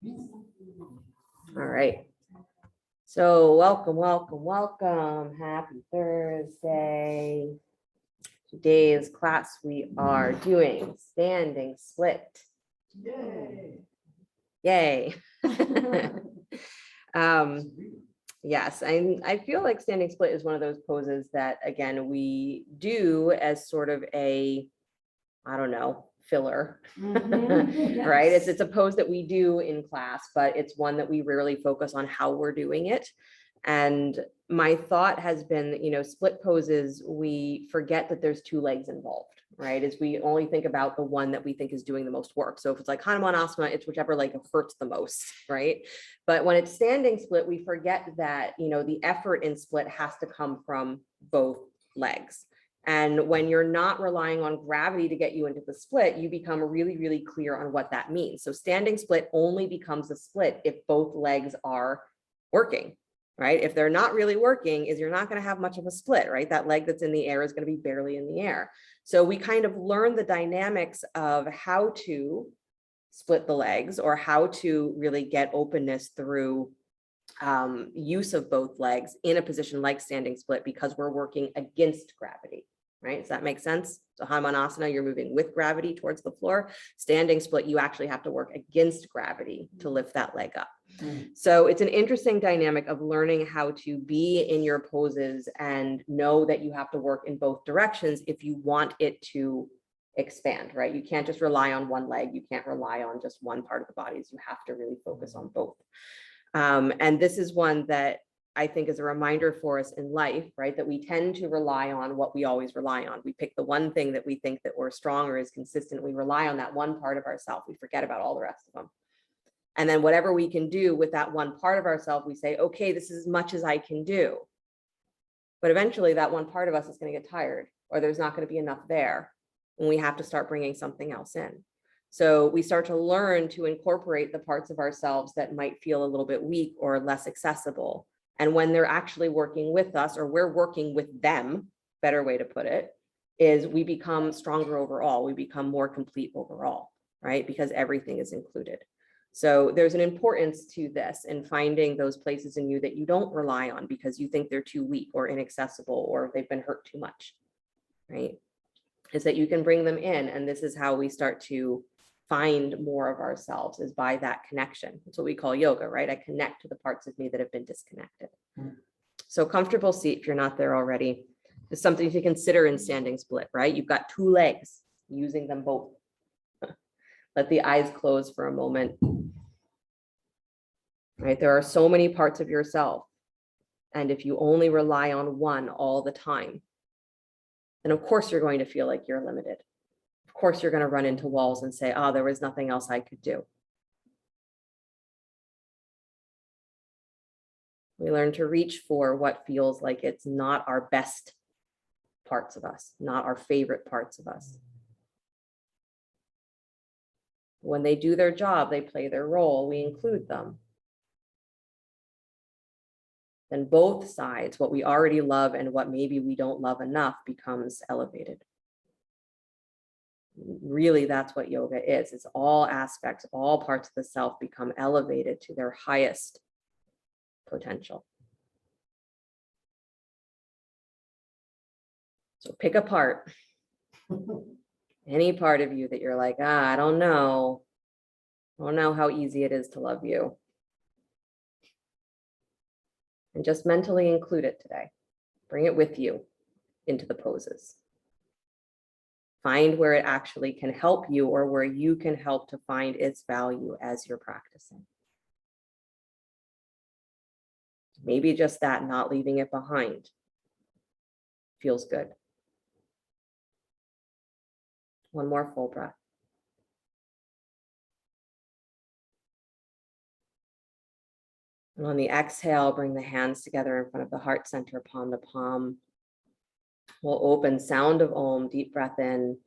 All right. So welcome, welcome, welcome. Happy Thursday. Today's class we are doing standing split. Yay. Yay. Yes, I feel like standing split is one of those poses that, again, we do as sort of a, I don't know, filler, right? It's a pose that we do in class, but it's one that we rarely focus on how we're doing it. And my thought has been, split poses, we forget that there's two legs involved, right? Is we only think about the one that we think is doing the most work. So if it's like Hanumanasana, it's whichever leg hurts the most, right? But when it's standing split, we forget that, the effort in split has to come from both legs. And when you're not relying on gravity to get you into the split, you become really, really clear on what that means. So standing split only becomes a split if both legs are working, right? If they're not really working, you're not going to have much of a split, right? That leg that's in the air is going to be barely in the air. So we kind of learn the dynamics of how to split the legs or how to really get openness through use of both legs in a position like standing split because we're working against gravity, right? Does that make sense? So Hanumanasana, you're moving with gravity towards the floor. Standing split, you actually have to work against gravity to lift that leg up. So it's an interesting dynamic of learning how to be in your poses and know that you have to work in both directions if you want it to expand, right? You can't just rely on one leg. You can't rely on just one part of the body. You have to really focus on both. And this is one that I think is a reminder for us in life, right? That we tend to rely on what we always rely on. We pick the one thing that we think that we're strong or is consistent. We rely on that one part of ourselves. We forget about all the rest of them. And then whatever we can do with that one part of ourselves, we say, okay, this is as much as I can do. But eventually that one part of us is going to get tired or there's not going to be enough there. And we have to start bringing something else in. So we start to learn to incorporate the parts of ourselves that might feel a little bit weak or less accessible. And when they're actually working with us or we're working with them, better way to put it, is we become stronger overall. We become more complete overall, right? Because everything is included. So there's an importance to this and finding those places in you that you don't rely on because you think they're too weak or inaccessible or they've been hurt too much, right? Is that you can bring them in. And this is how we start to find more of ourselves is by that connection. That's what we call yoga, right? I connect to the parts of me that have been disconnected. So comfortable seat, if you're not there already, is something to consider in standing split, right? You've got two legs, using them both. Let the eyes close for a moment. Right? There are so many parts of yourself. And if you only rely on one all the time, then of course you're going to feel like you're limited. Of course you're going to run into walls and say, oh, there was nothing else I could do. We learn to reach for what feels like it's not our best parts of us, not our favorite parts of us. When they do their job, they play their role, we include them. Then both sides, what we already love and what maybe we don't love enough, becomes elevated. Really, that's what yoga is. It's all aspects, all parts of the self become elevated to their highest potential. So pick a part, any part of you that you're like, I don't know how easy it is to love you. And just mentally include it today. Bring it with you into the poses. Find where it actually can help you or where you can help to find its value as you're practicing. Maybe just that, not leaving it behind, feels good. One more full breath. And on the exhale, bring the hands together in front of the heart center, palm to palm. We'll open sound of Om, deep breath in.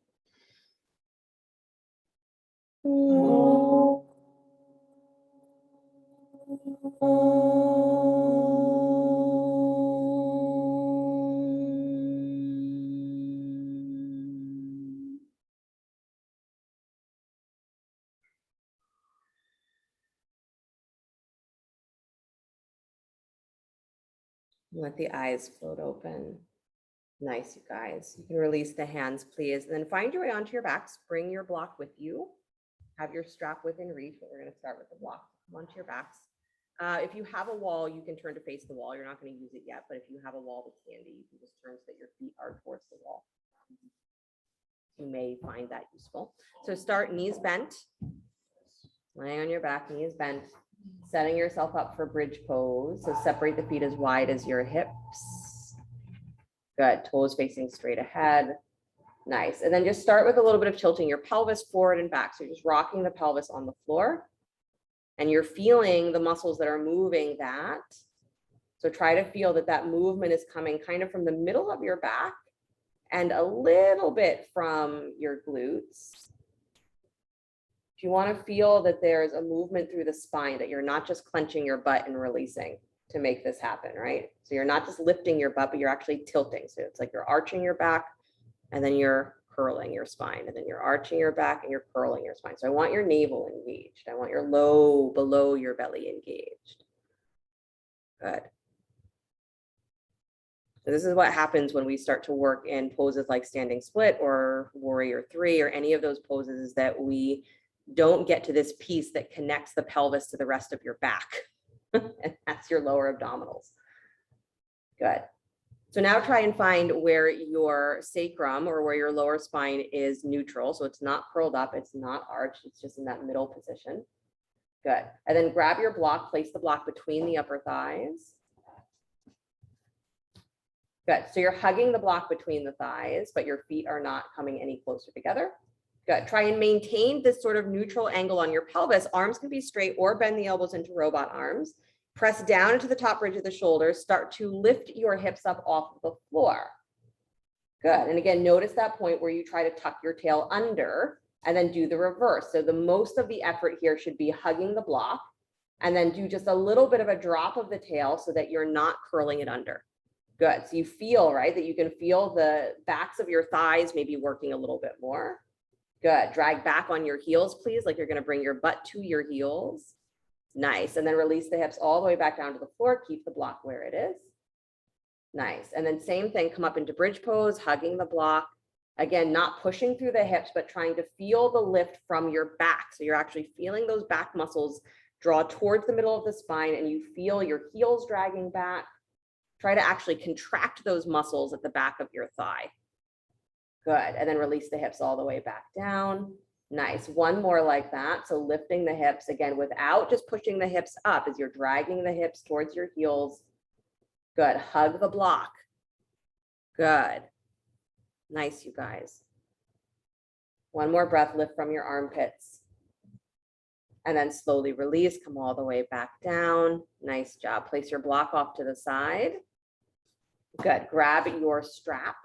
Let the eyes float open. Nice, you guys. You can release the hands, please. And then find your way onto your backs. Bring your block with you. Have your strap within reach, but we're going to start with the block. Come onto your backs. If you have a wall, you can turn to face the wall. You're not going to use it yet, but if you have a wall that's handy, you can just turn so that your feet are towards the wall. You may find that useful. So start knees bent, laying on your back, knees bent, setting yourself up for bridge pose. So separate the feet as wide as your hips. Good, toes facing straight ahead. Nice. And then just start with a little bit of tilting your pelvis forward and back. So you're just rocking the pelvis on the floor and you're feeling the muscles that are moving that. So try to feel that that movement is coming kind of from the middle of your back and a little bit from your glutes. If you want to feel that there's a movement through the spine, that you're not just clenching your butt and releasing to make this happen, right? So you're not just lifting your butt, but you're actually tilting. So it's like you're arching your back and then you're curling your spine, and then you're arching your back and you're curling your spine. So I want your navel engaged. I want your low below your belly engaged. Good. So this is what happens when we start to work in poses like standing split or warrior three or any of those poses, is that we don't get to this piece that connects the pelvis to the rest of your back. And that's your lower abdominals. Good. So now try and find where your sacrum or where your lower spine is neutral. So it's not curled up, it's not arched, it's just in that middle position. Good. And then grab your block, place the block between the upper thighs. Good. So you're hugging the block between the thighs, but your feet are not coming any closer together. Good. Try and maintain this sort of neutral angle on your pelvis. Arms can be straight or bend the elbows into robot arms. Press down into the top ridge of the shoulders. Start to lift your hips up off of the floor. Good. And again, notice that point where you try to tuck your tail under and then do the reverse. So the most of the effort here should be hugging the block and then do just a little bit of a drop of the tail so that you're not curling it under. Good. So you feel, right, that you can feel the backs of your thighs maybe working a little bit more. Good. Drag back on your heels, please, like you're going to bring your butt to your heels. Nice. And then release the hips all the way back down to the floor. Keep the block where it is. Nice. And then same thing, come up into bridge pose, hugging the block. Again, not pushing through the hips, but trying to feel the lift from your back. So you're actually feeling those back muscles draw towards the middle of the spine and you feel your heels dragging back. Try to actually contract those muscles at the back of your thigh. Good. And then release the hips all the way back down. Nice. One more like that. So lifting the hips again without just pushing the hips up as you're dragging the hips towards your heels. Good. Hug the block. Good. Nice, you guys. One more breath, lift from your armpits. And then slowly release, come all the way back down. Nice job. Place your block off to the side. Good. Grab your strap.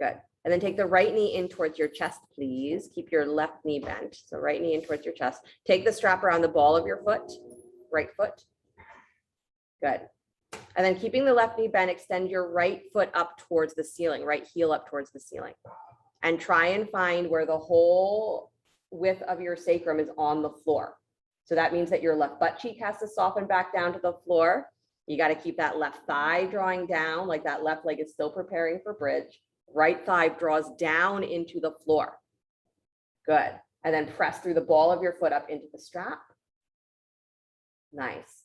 Good. And then take the right knee in towards your chest, please. Keep your left knee bent. So right knee in towards your chest. Take the strap around the ball of your foot, right foot. Good. And then keeping the left knee bent, extend your right foot up towards the ceiling, right heel up towards the ceiling. And try and find where the whole width of your sacrum is on the floor. So that means that your left butt cheek has to soften back down to the floor. You got to keep that left thigh drawing down, like that left leg is still preparing for bridge. Right thigh draws down into the floor. Good. And then press through the ball of your foot up into the strap. Nice.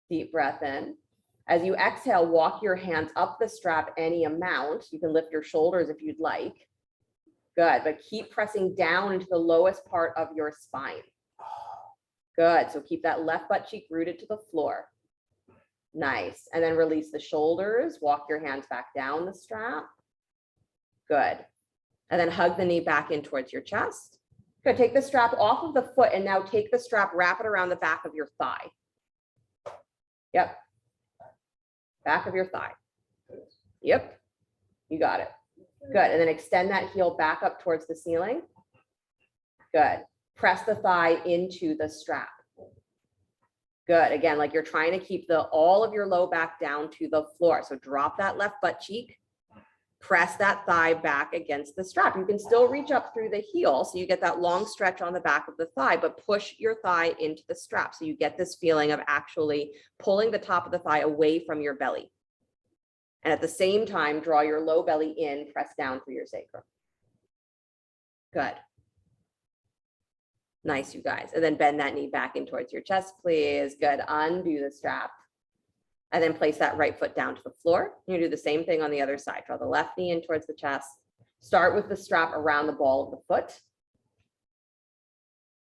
Deep breath in. As you exhale, walk your hands up the strap any amount. You can lift your shoulders if you'd like. Good, but keep pressing down into the lowest part of your spine. Good, so keep that left butt cheek rooted to the floor. Nice, and then release the shoulders. Walk your hands back down the strap. Good, and then hug the knee back in towards your chest. Good, take the strap off of the foot and now take the strap, wrap it around the back of your thigh. Yep. Back of your thigh. Yep. You got it. Good. And then extend that heel back up towards the ceiling. Good. Press the thigh into the strap. Good. Again, like you're trying to keep all of your low back down to the floor. So drop that left butt cheek. Press that thigh back against the strap. You can still reach up through the heel, so you get that long stretch on the back of the thigh, but push your thigh into the strap. So you get this feeling of actually pulling the top of the thigh away from your belly. And at the same time, draw your low belly in, press down through your sacrum. Good. Nice, you guys. And then bend that knee back in towards your chest, please. Good. Undo the strap. And then place that right foot down to the floor. You do the same thing on the other side. Draw the left knee in towards the chest. Start with the strap around the ball of the foot.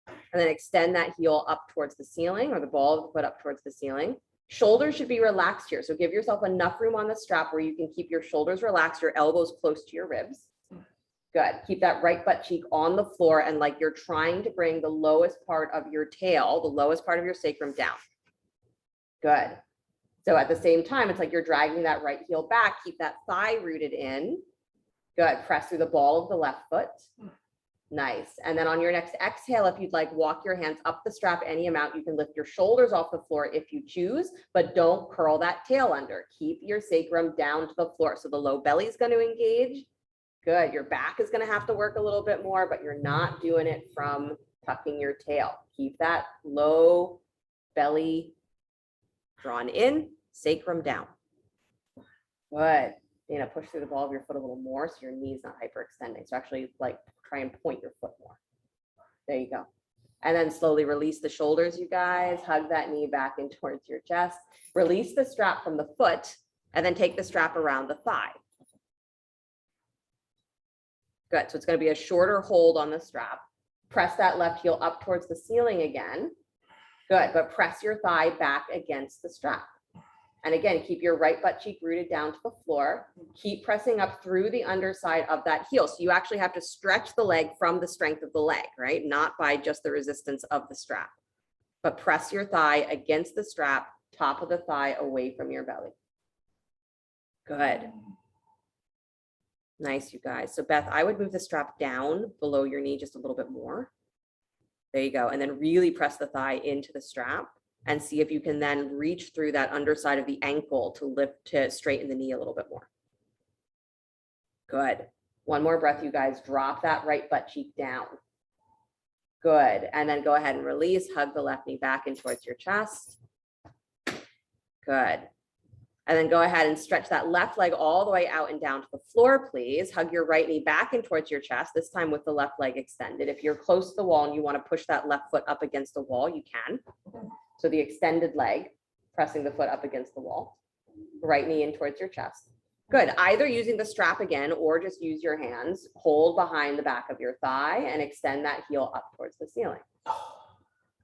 And then extend that heel up towards the ceiling, or the ball of the foot up towards the ceiling. Shoulders should be relaxed here. So give yourself enough room on the strap where you can keep your shoulders relaxed, your elbows close to your ribs. Good. Keep that right butt cheek on the floor and like you're trying to bring the lowest part of your tail, the lowest part of your sacrum down. Good. So at the same time, it's like you're dragging that right heel back. Keep that thigh rooted in. Good. Press through the ball of the left foot. Nice. And then on your next exhale, if you'd like, walk your hands up the strap any amount. You can lift your shoulders off the floor if you choose, but don't curl that tail under. Keep your sacrum down to the floor. So the low belly is going to engage. Good. Your back is going to have to work a little bit more, but you're not doing it from tucking your tail. Keep that low belly drawn in, sacrum down. Good. You know, push through the ball of your foot a little more so your knee's not hyperextending. So actually like try and point your foot more. There you go. And then slowly release the shoulders, you guys. Hug that knee back in towards your chest. Release the strap from the foot and then take the strap around the thigh. Good. So it's going to be a shorter hold on the strap. Press that left heel up towards the ceiling again. Good. But press your thigh back against the strap. And again, keep your right butt cheek rooted down to the floor. Keep pressing up through the underside of that heel. So you actually have to stretch the leg from the strength of the leg, right? Not by just the resistance of the strap. But press your thigh against the strap, top of the thigh away from your belly. Good. Nice, you guys. So Beth, I would move the strap down below your knee just a little bit more. There you go. And then really press the thigh into the strap and see if you can then reach through that underside of the ankle to lift, to straighten the knee a little bit more. Good. One more breath, you guys. Drop that right butt cheek down. Good. And then go ahead and release. Hug the left knee back in towards your chest. Good. And then go ahead and stretch that left leg all the way out and down to the floor, please. Hug your right knee back in towards your chest, this time with the left leg extended. If you're close to the wall and you want to push that left foot up against the wall, you can. So the extended leg, pressing the foot up against the wall. Right knee in towards your chest. Good. Either using the strap again or just use your hands. Hold behind the back of your thigh and extend that heel up towards the ceiling.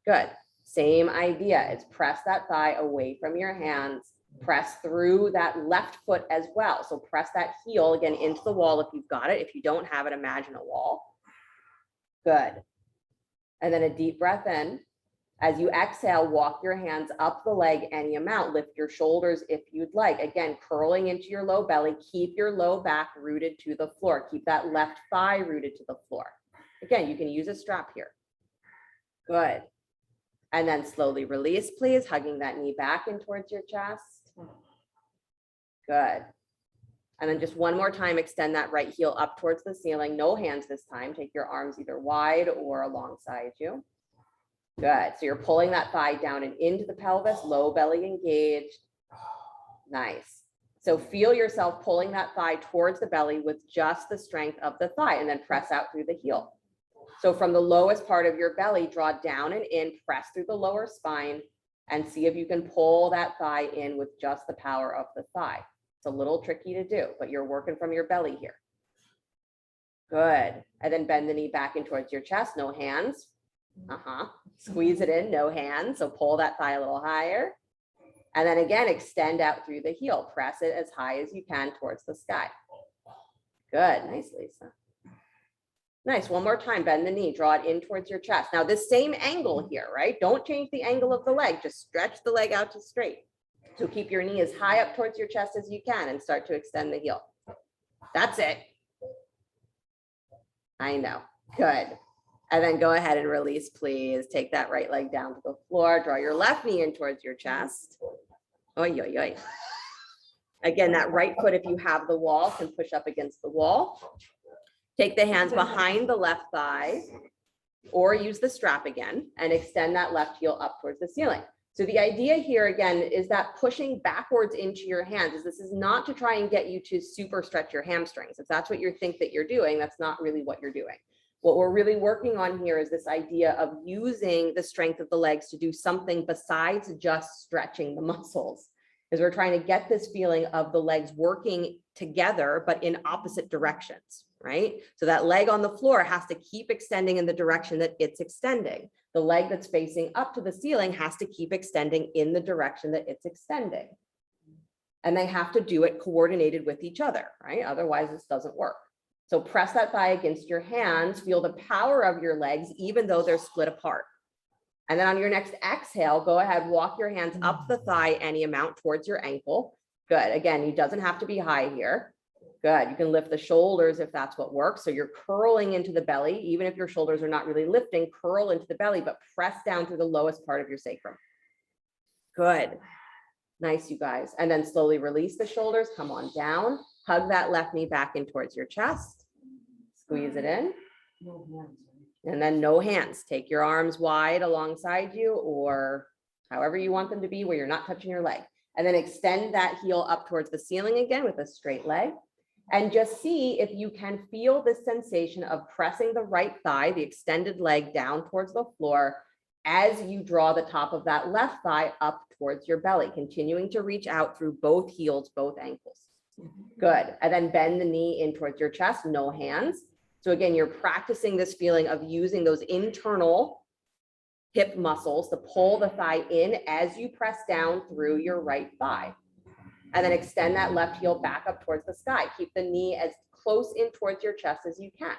Good. Same idea. It's press that thigh away from your hands. Press through that left foot as well. So press that heel again into the wall if you've got it. If you don't have it, imagine a wall. Good. And then a deep breath in. As you exhale, walk your hands up the leg any amount. Lift your shoulders if you'd like. Again, curling into your low belly. Keep your low back rooted to the floor. Keep that left thigh rooted to the floor. Again, you can use a strap here. Good. And then slowly release, please. Hugging that knee back in towards your chest. Good. And then just one more time, extend that right heel up towards the ceiling. No hands this time. Take your arms either wide or alongside you. Good. So you're pulling that thigh down and into the pelvis, low belly engaged. Nice. So feel yourself pulling that thigh towards the belly with just the strength of the thigh, and then press out through the heel. So from the lowest part of your belly, draw down and in, press through the lower spine, and see if you can pull that thigh in with just the power of the thigh. It's a little tricky to do, but you're working from your belly here. Good. And then bend the knee back in towards your chest, no hands. Squeeze it in, no hands. So pull that thigh a little higher. And then again, extend out through the heel. Press it as high as you can towards the sky. Good. Nice, Lisa. Nice. One more time. Bend the knee. Draw it in towards your chest. Now, this same angle here, right? Don't change the angle of the leg. Just stretch the leg out to straight. So keep your knee as high up towards your chest as you can and start to extend the heel. That's it. I know. Good. And then go ahead and release, please. Take that right leg down to the floor. Draw your left knee in towards your chest. Oy, oy, oy. Again, that right foot, if you have the wall, can push up against the wall. Take the hands behind the left thigh or use the strap again and extend that left heel up towards the ceiling. So the idea here again is that pushing backwards into your hands is this is not to try and get you to super stretch your hamstrings. If that's what you think that you're doing, that's not really what you're doing. What we're really working on here is this idea of using the strength of the legs to do something besides just stretching the muscles. Is we're trying to get this feeling of the legs working together, but in opposite directions, right? So that leg on the floor has to keep extending in the direction that it's extending. The leg that's facing up to the ceiling has to keep extending in the direction that it's extending. And they have to do it coordinated with each other, right? Otherwise, this doesn't work. So press that thigh against your hands, feel the power of your legs, even though they're split apart. And then on your next exhale, go ahead, walk your hands up the thigh any amount towards your ankle. Good. Again, it doesn't have to be high here. Good. You can lift the shoulders if that's what works. So you're curling into the belly, even if your shoulders are not really lifting, curl into the belly, but press down through the lowest part of your sacrum. Good. Nice, you guys. And then slowly release the shoulders, come on down, hug that left knee back in towards your chest, squeeze it in. And then no hands. Take your arms wide alongside you or however you want them to be where you're not touching your leg. And then extend that heel up towards the ceiling again with a straight leg. And just see if you can feel this sensation of pressing the right thigh, the extended leg down towards the floor as you draw the top of that left thigh up towards your belly, continuing to reach out through both heels, both ankles. Good. And then bend the knee in towards your chest, no hands. So again, you're practicing this feeling of using those internal hip muscles to pull the thigh in as you press down through your right thigh. And then extend that left heel back up towards the sky. Keep the knee as close in towards your chest as you can.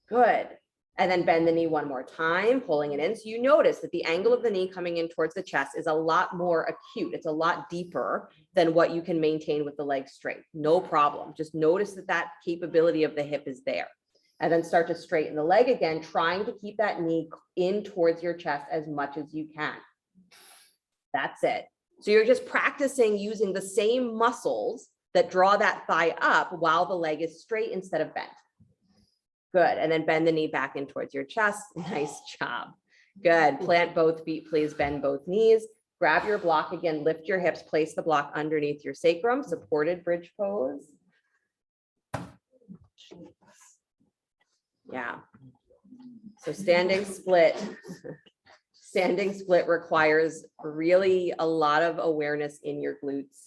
Good. And then bend the knee one more time, pulling it in. So you notice that the angle of the knee coming in towards the chest is a lot more acute. It's a lot deeper than what you can maintain with the legs straight. No problem. Just notice that that capability of the hip is there. And then start to straighten the leg again, trying to keep that knee in towards your chest as much as you can. That's it. So you're just practicing using the same muscles that draw that thigh up while the leg is straight instead of bent. Good. And then bend the knee back in towards your chest. Nice job. Good. Plant both feet, please. Bend both knees. Grab your block again. Lift your hips. Place the block underneath your sacrum. Supported bridge pose. Yeah. So standing split. Standing split requires really a lot of awareness in your glutes.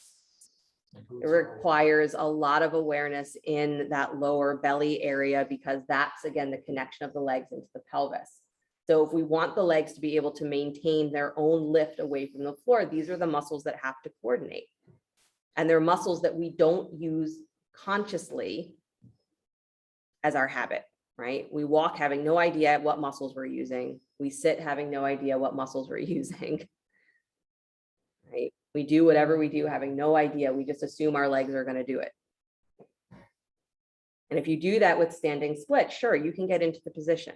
It requires a lot of awareness in that lower belly area because that's, again, the connection of the legs into the pelvis. So if we want the legs to be able to maintain their own lift away from the floor, these are the muscles that have to coordinate. And they're muscles that we don't use consciously as our habit, right? We walk having no idea what muscles we're using. We sit having no idea what muscles we're using, right? We do whatever we do having no idea. We just assume our legs are going to do it. And if you do that with standing split, sure, you can get into the position,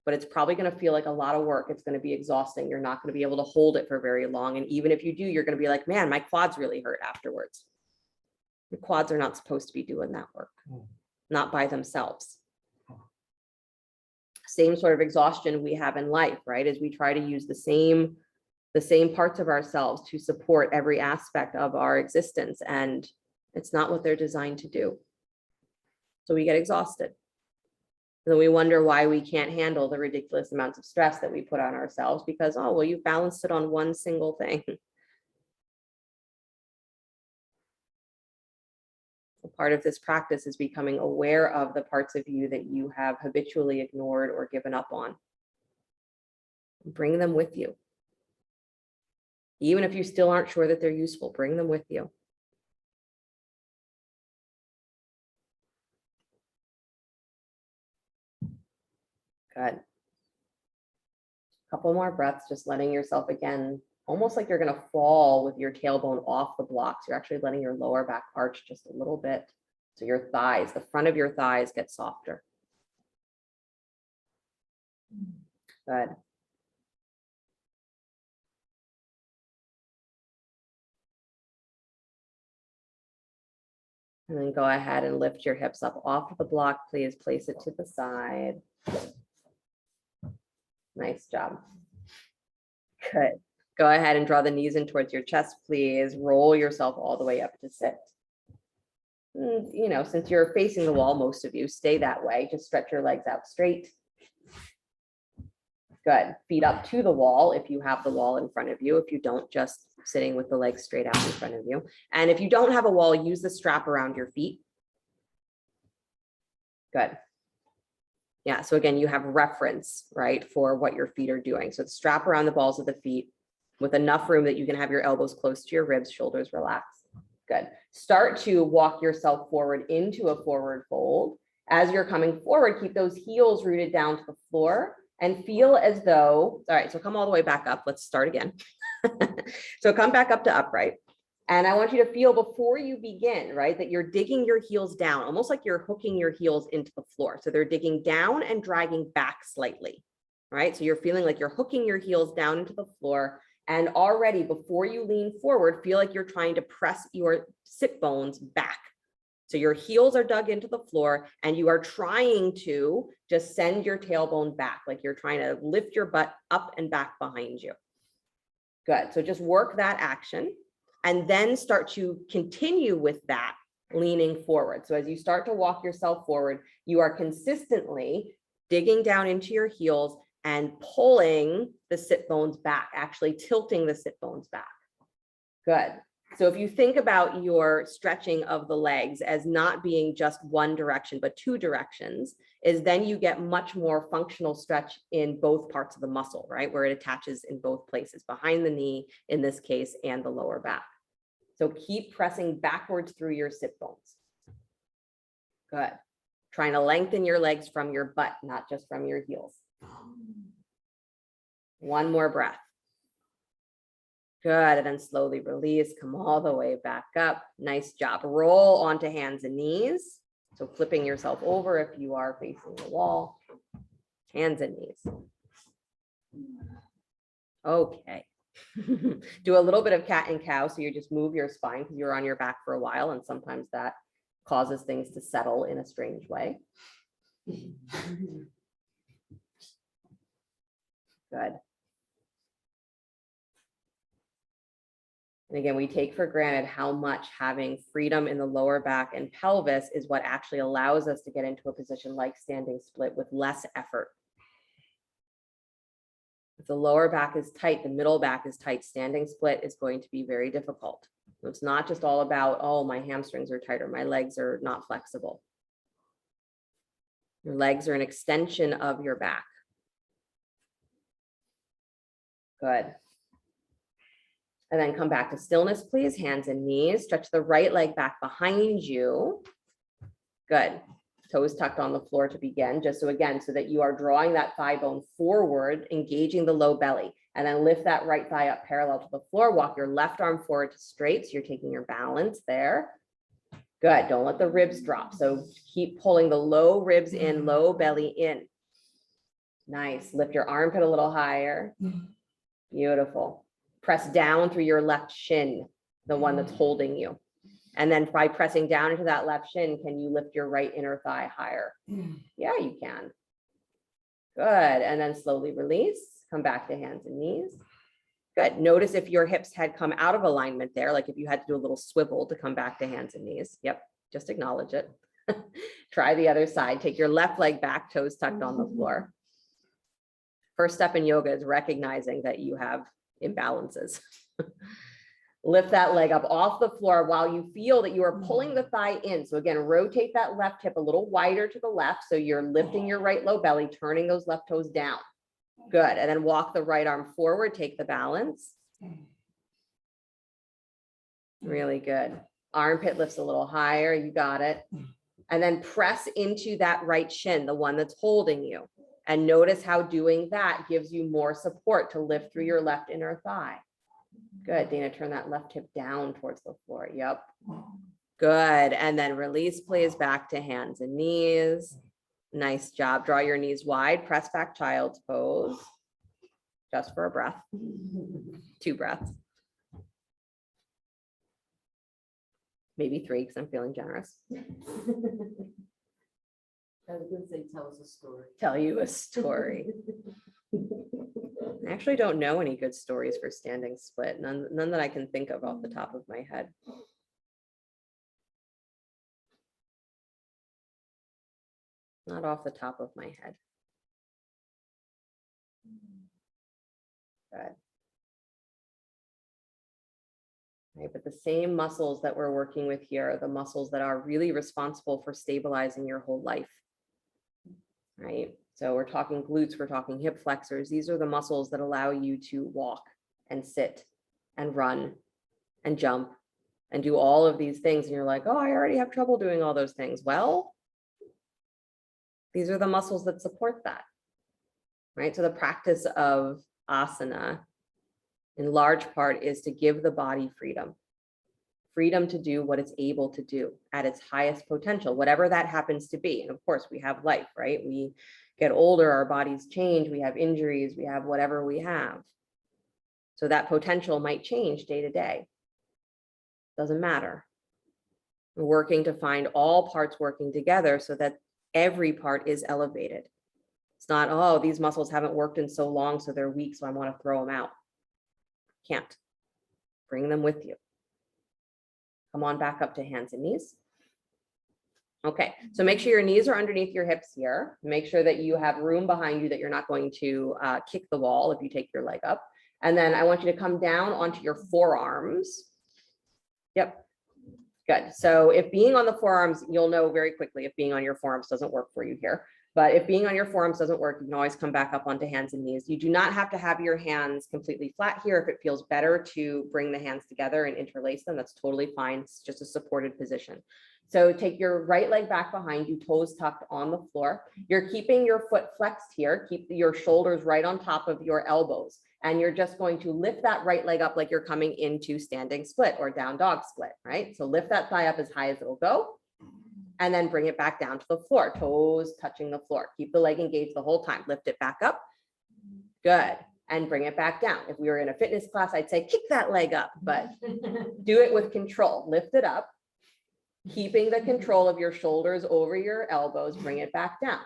but it's probably going to feel like a lot of work. It's going to be exhausting. You're not going to be able to hold it for very long. And even if you do, you're going to be like, man, my quads really hurt afterwards. Your quads are not supposed to be doing that work, not by themselves. Same sort of exhaustion we have in life, right? As we try to use the same parts of ourselves to support every aspect of our existence. And it's not what they're designed to do. So we get exhausted. And then we wonder why we can't handle the ridiculous amounts of stress that we put on ourselves because, oh, well, you've balanced it on one single thing. Part of this practice is becoming aware of the parts of you that you have habitually ignored or given up on. Bring them with you. Even if you still aren't sure that they're useful, bring them with you. Good. Couple more breaths, just letting yourself again, almost like you're going to fall with your tailbone off the blocks. You're actually letting your lower back arch just a little bit. So your thighs, the front of your thighs get softer. Good. And then go ahead and lift your hips up off of the block, please. Place it to the side. Nice job. Good. Go ahead and draw the knees in towards your chest, please. Roll yourself all the way up to sit. You know, since you're facing the wall, most of you stay that way. Just stretch your legs out straight. Good. Feet up to the wall if you have the wall in front of you. If you don't, just sitting with the legs straight out in front of you. And if you don't have a wall, use the strap around your feet. Good. Yeah, so again, you have reference, right, for what your feet are doing. So strap around the balls of the feet with enough room that you can have your elbows close to your ribs, shoulders relaxed. Good. Start to walk yourself forward into a forward fold. As you're coming forward, keep those heels rooted down to the floor and feel as though, all right, so come all the way back up. Let's start again. So come back up to upright. And I want you to feel before you begin, right, that you're digging your heels down, almost like you're hooking your heels into the floor. So they're digging down and dragging back slightly, right? So you're feeling like you're hooking your heels down into the floor. And already before you lean forward, feel like you're trying to press your sit bones back. So your heels are dug into the floor and you are trying to just send your tailbone back, like you're trying to lift your butt up and back behind you. Good. So just work that action. And then start to continue with that leaning forward. So as you start to walk yourself forward, you are consistently digging down into your heels and pulling the sit bones back, actually tilting the sit bones back. Good. So if you think about your stretching of the legs as not being just one direction, but two directions, is then you get much more functional stretch in both parts of the muscle, right? Where it attaches in both places, behind the knee in this case, and the lower back. So keep pressing backwards through your sit bones. Good. Trying to lengthen your legs from your butt, not just from your heels. One more breath. Good, and then slowly release, come all the way back up. Nice job. Roll onto hands and knees. So flipping yourself over if you are facing the wall. Hands and knees. Okay. Do a little bit of cat and cow. So you just move your spine because you're on your back for a while. And sometimes that causes things to settle in a strange way. Good. And again, we take for granted how much having freedom in the lower back and pelvis is what actually allows us to get into a position like standing split with less effort. If the lower back is tight, the middle back is tight, standing split is going to be very difficult. So it's not just all about, oh, my hamstrings are tighter, my legs are not flexible. Your legs are an extension of your back. Good. And then come back to stillness, please. Hands and knees. Stretch the right leg back behind you. Good. Toes tucked on the floor to begin. Just so again, so that you are drawing that thigh bone forward, engaging the low belly. And then lift that right thigh up parallel to the floor. Walk your left arm forward to straight. So you're taking your balance there. Good. Don't let the ribs drop. So keep pulling the low ribs in, low belly in. Nice. Lift your armpit a little higher. Beautiful. Press down through your left shin, the one that's holding you. And then by pressing down into that left shin, can you lift your right inner thigh higher? Yeah, you can. Good. And then slowly release. Come back to hands and knees. Good. Notice if your hips had come out of alignment there, like if you had to do a little swivel to come back to hands and knees. Yep. Just acknowledge it. Try the other side. Take your left leg back, toes tucked on the floor. First step in yoga is recognizing that you have imbalances. Lift that leg up off the floor while you feel that you are pulling the thigh in. So again, rotate that left hip a little wider to the left. So you're lifting your right low belly, turning those left toes down. Good. And then walk the right arm forward, take the balance. Really good. Armpit lifts a little higher. You got it. And then press into that right shin, the one that's holding you. And notice how doing that gives you more support to lift through your left inner thigh. Good. Dana, turn that left hip down towards the floor. Yep. Good. And then release, please, back to hands and knees. Nice job. Draw your knees wide. Press back child's pose. Just for a breath. 2 breaths. maybe 3 because I'm feeling generous. I was gonna say, tell us a story. Tell you a story. I actually don't know any good stories for standing split, none that I can think of off the top of my head. Not off the top of my head. Good. Right, but the same muscles that we're working with here are the muscles that are really responsible for stabilizing your whole life. Right? So we're talking glutes, we're talking hip flexors. These are the muscles that allow you to walk and sit and run and jump and do all of these things. And you're like, oh, I already have trouble doing all those things. Well, these are the muscles that support that. Right? So the practice of asana in large part is to give the body freedom to do what it's able to do at its highest potential, whatever that happens to be. And of course, we have life, right? We get older, our bodies change, we have injuries, we have whatever we have. So that potential might change day to day. Doesn't matter. We're working to find all parts working together so that every part is elevated. It's not, oh, these muscles haven't worked in so long, so they're weak, so I want to throw them out. Can't. Bring them with you. Come on back up to hands and knees. Okay, so make sure your knees are underneath your hips here. Make sure that you have room behind you, that you're not going to kick the wall if you take your leg up. And then I want you to come down onto your forearms. Yep, good. So if being on the forearms, you'll know very quickly if being on your forearms doesn't work for you here. But if being on your forearms doesn't work, you can always come back up onto hands and knees. You do not have to have your hands completely flat here. If it feels better to bring the hands together and interlace them, that's totally fine. It's just a supported position. So take your right leg back behind you, toes tucked on the floor. You're keeping your foot flexed here. Keep your shoulders right on top of your elbows. And you're just going to lift that right leg up like you're coming into standing split or down dog split, right? So lift that thigh up as high as it'll go. And then bring it back down to the floor, toes touching the floor. Keep the leg engaged the whole time. Lift it back up. Good. And bring it back down. If we were in a fitness class, I'd say kick that leg up, but do it with control. Lift it up, keeping the control of your shoulders over your elbows. Bring it back down.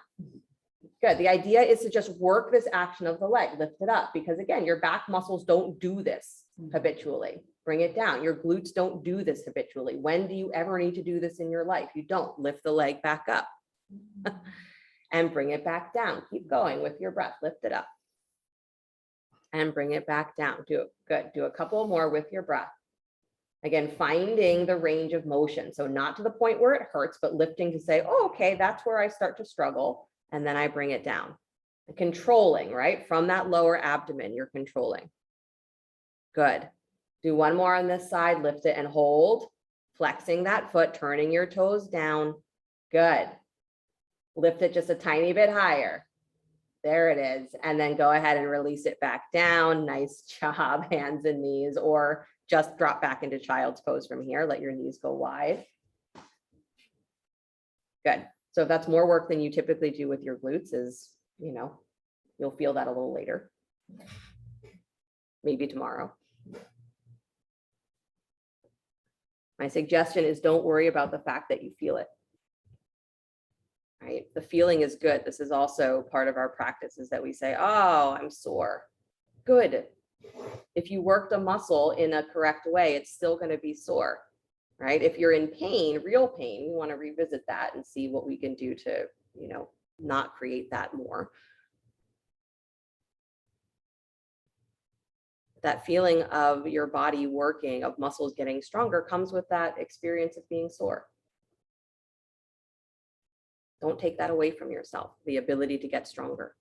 Good. The idea is to just work this action of the leg. Lift it up, because again, your back muscles don't do this habitually. Bring it down. Your glutes don't do this habitually. When do you ever need to do this in your life? You don't. Lift the leg back up and bring it back down. Keep going with your breath. Lift it up and bring it back down. Do it. Good. Do a couple more with your breath. Again, finding the range of motion. So not to the point where it hurts, but lifting to say, oh, okay, that's where I start to struggle. And then I bring it down. Controlling, right? From that lower abdomen, you're controlling. Good. Do one more on this side, lift it and hold, flexing that foot, turning your toes down. Good. Lift it just a tiny bit higher. There it is. And then go ahead and release it back down. Nice job, hands and knees, or just drop back into child's pose from here. Let your knees go wide. Good. So if that's more work than you typically do with your glutes, is, you know, you'll feel that a little later. Maybe tomorrow. My suggestion is don't worry about the fact that you feel it. Right? The feeling is good. This is also part of our practice, is that we say, oh, I'm sore. Good. If you worked a muscle in a correct way, it's still going to be sore, right? If you're in pain, real pain, we want to revisit that and see what we can do to, you know, not create that more. That feeling of your body working, of muscles getting stronger, comes with that experience of being sore. Don't take that away from yourself, the ability to get stronger.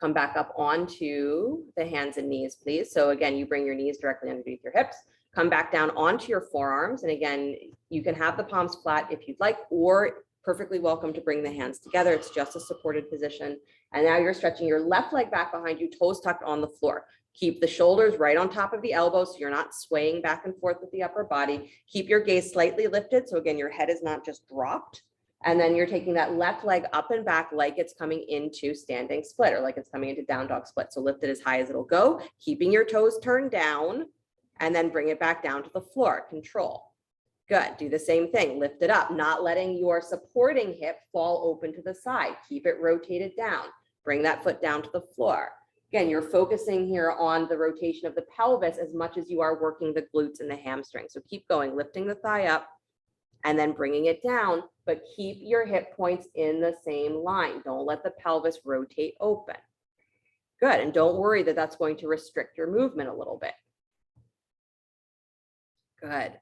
Come back up onto the hands and knees, please. So again, you bring your knees directly underneath your hips. Come back down onto your forearms. And again, you can have the palms flat if you'd like, or perfectly welcome to bring the hands together. It's just a supported position. And now you're stretching your left leg back behind you, toes tucked on the floor. Keep the shoulders right on top of the elbows, so you're not swaying back and forth with the upper body. Keep your gaze slightly lifted. So again, your head is not just dropped. And then you're taking that left leg up and back like it's coming into standing split, or like it's coming into down dog split. So lift it as high as it'll go, keeping your toes turned down, and then bring it back down to the floor. Control. Good. Do the same thing. Lift it up, not letting your supporting hip fall open to the side. Keep it rotated down. Bring that foot down to the floor. Again, you're focusing here on the rotation of the pelvis as much as you are working the glutes and the hamstrings. So keep going, lifting the thigh up and then bringing it down, but keep your hip points in the same line. Don't let the pelvis rotate open. Good. And don't worry that that's going to restrict your movement a little bit. Good.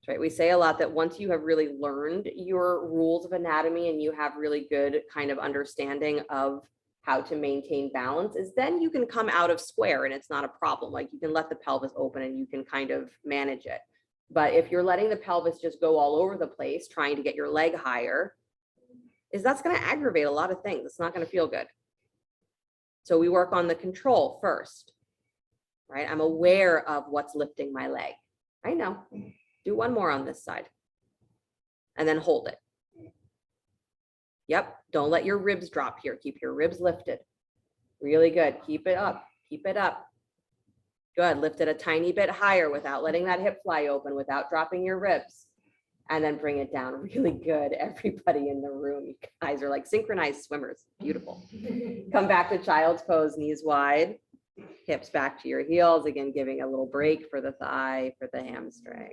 Right. We say a lot that once you have really learned your rules of anatomy and you have really good kind of understanding of how to maintain balance, is then you can come out of square and it's not a problem. Like you can let the pelvis open and you can kind of manage it. But if you're letting the pelvis just go all over the place, trying to get your leg higher, that's going to aggravate a lot of things. It's not going to feel good. So we work on the control first, right? I'm aware of what's lifting my leg. I know. Do one more on this side and then hold it. Yep. Don't let your ribs drop here. Keep your ribs lifted. Really good. Keep it up. Keep it up. Good. Lift it a tiny bit higher without letting that hip fly open, without dropping your ribs. And then bring it down. Really good. Everybody in the room, you guys are like synchronized swimmers. Beautiful. Come back to child's pose, knees wide, hips back to your heels. Again, giving a little break for the thigh, for the hamstring.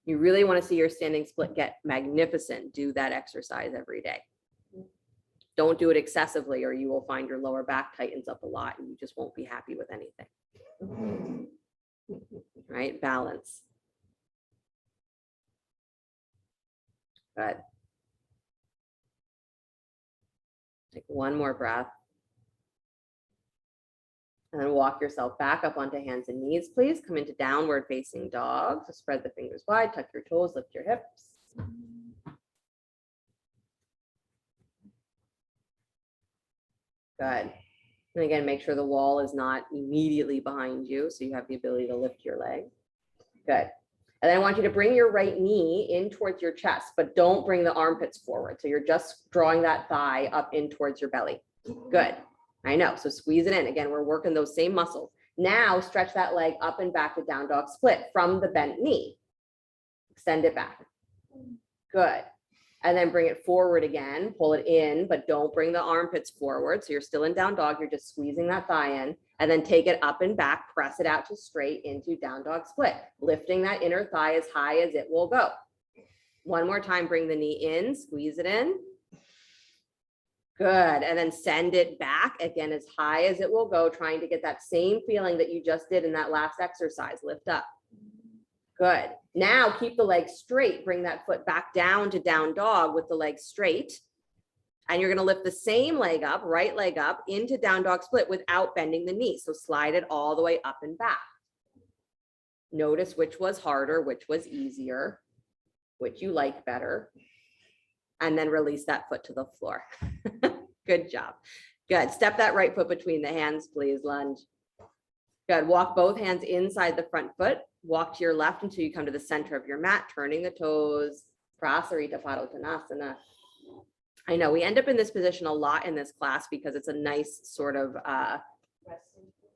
You really want to see your standing split get magnificent. Do that exercise every day. Don't do it excessively or you will find your lower back tightens up a lot and you just won't be happy with anything. Right? Balance. Good. Take one more breath. And then walk yourself back up onto hands and knees, please. Come into downward facing dog. So spread the fingers wide, tuck your toes, lift your hips. Good. And again, make sure the wall is not immediately behind you, so you have the ability to lift your leg. Good. And then I want you to bring your right knee in towards your chest, but don't bring the armpits forward. So you're just drawing that thigh up in towards your belly. Good. I know. So squeeze it in. Again, we're working those same muscles. Now stretch that leg up and back to down dog split from the bent knee. Extend it back. Good. And then bring it forward again. Pull it in, but don't bring the armpits forward. So you're still in down dog. You're just squeezing that thigh in. And then take it up and back. Press it out to straight into down dog split. Lifting that inner thigh as high as it will go. One more time. Bring the knee in. Squeeze it in. Good. And then send it back again as high as it will go, trying to get that same feeling that you just did in that last exercise. Lift up. Good. Now keep the leg straight. Bring that foot back down to down dog with the leg straight. And you're going to lift the same leg up, right leg up into down dog split without bending the knee. So slide it all the way up and back. Notice which was harder, which was easier, which you like better. And then release that foot to the floor. Good job. Good. Step that right foot between the hands, please. Lunge. Good. Walk both hands inside the front foot. Walk to your left until you come to the center of your mat, turning the toes. Prasarita Padottanasana. I know we end up in this position a lot in this class because it's a nice sort of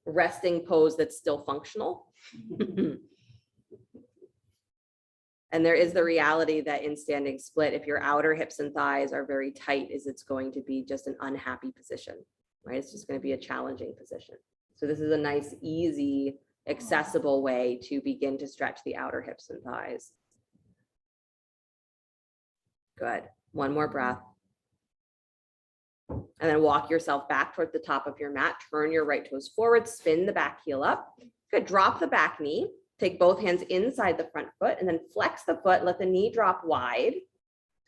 resting pose that's still functional. And there is the reality that in standing split, if your outer hips and thighs are very tight, it's going to be just an unhappy position, right? It's just going to be a challenging position. So this is a nice, easy, accessible way to begin to stretch the outer hips and thighs. Good. One more breath. And then walk yourself back toward the top of your mat. Turn your right toes forward, spin the back heel up. Good. Drop the back knee. Take both hands inside the front foot and then flex the foot, let the knee drop wide,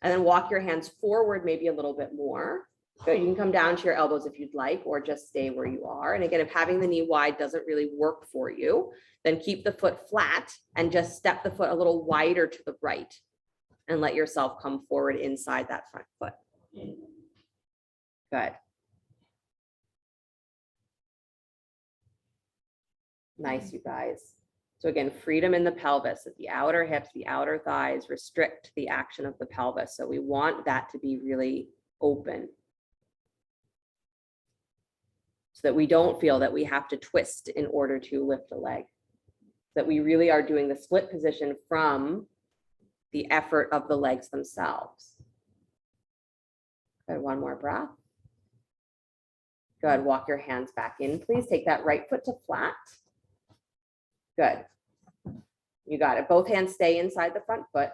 and then walk your hands forward maybe a little bit more. Good. You can come down to your elbows if you'd like, or just stay where you are. And again, if having the knee wide doesn't really work for you, then keep the foot flat and just step the foot a little wider to the right and let yourself come forward inside that front foot. Good. Nice, you guys. So again, freedom in the pelvis, that the outer hips, the outer thighs restrict the action of the pelvis. So we want that to be really open so that we don't feel that we have to twist in order to lift a leg. that we really are doing the split position from the effort of the legs themselves. Good, one more breath. Good, walk your hands back in, please. Take that right foot to flat. Good. You got it. Both hands stay inside the front foot.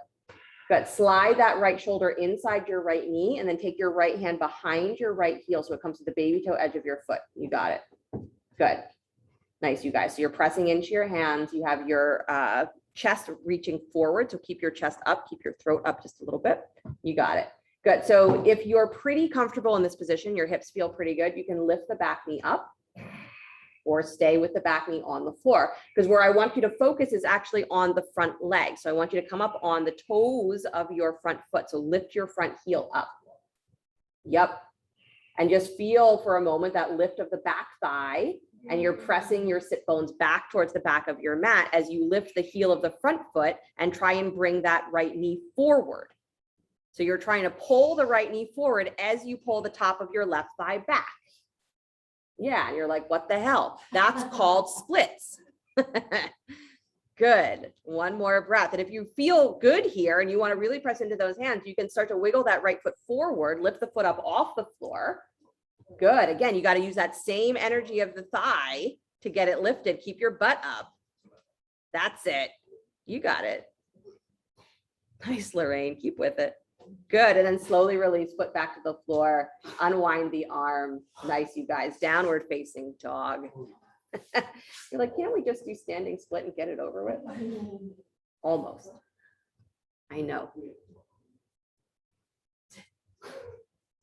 Good. Slide that right shoulder inside your right knee and then take your right hand behind your right heel so it comes to the baby toe edge of your foot. You got it. Good. Nice, you guys. So you're pressing into your hands. You have your chest reaching forward. So keep your chest up, keep your throat up just a little bit. You got it. Good. So if you're pretty comfortable in this position, your hips feel pretty good, you can lift the back knee up or stay with the back knee on the floor. Because where I want you to focus is actually on the front leg. So I want you to come up on the toes of your front foot. So lift your front heel up. Yep. And just feel for a moment that lift of the back thigh, and you're pressing your sit bones back towards the back of your mat as you lift the heel of the front foot and try and bring that right knee forward. So you're trying to pull the right knee forward as you pull the top of your left thigh back. Yeah, and you're like, what the hell? That's called splits. Good. One more breath. And if you feel good here and you want to really press into those hands, you can start to wiggle that right foot forward, lift the foot up off the floor. Good. Again, you got to use that same energy of the thigh to get it lifted. Keep your butt up. That's it. You got it. Nice, Lorraine. Keep with it. Good. And then slowly release, foot back to the floor, unwind the arm. Nice, you guys. Downward facing dog. You're like, can't we just do standing split and get it over with? Almost. I know.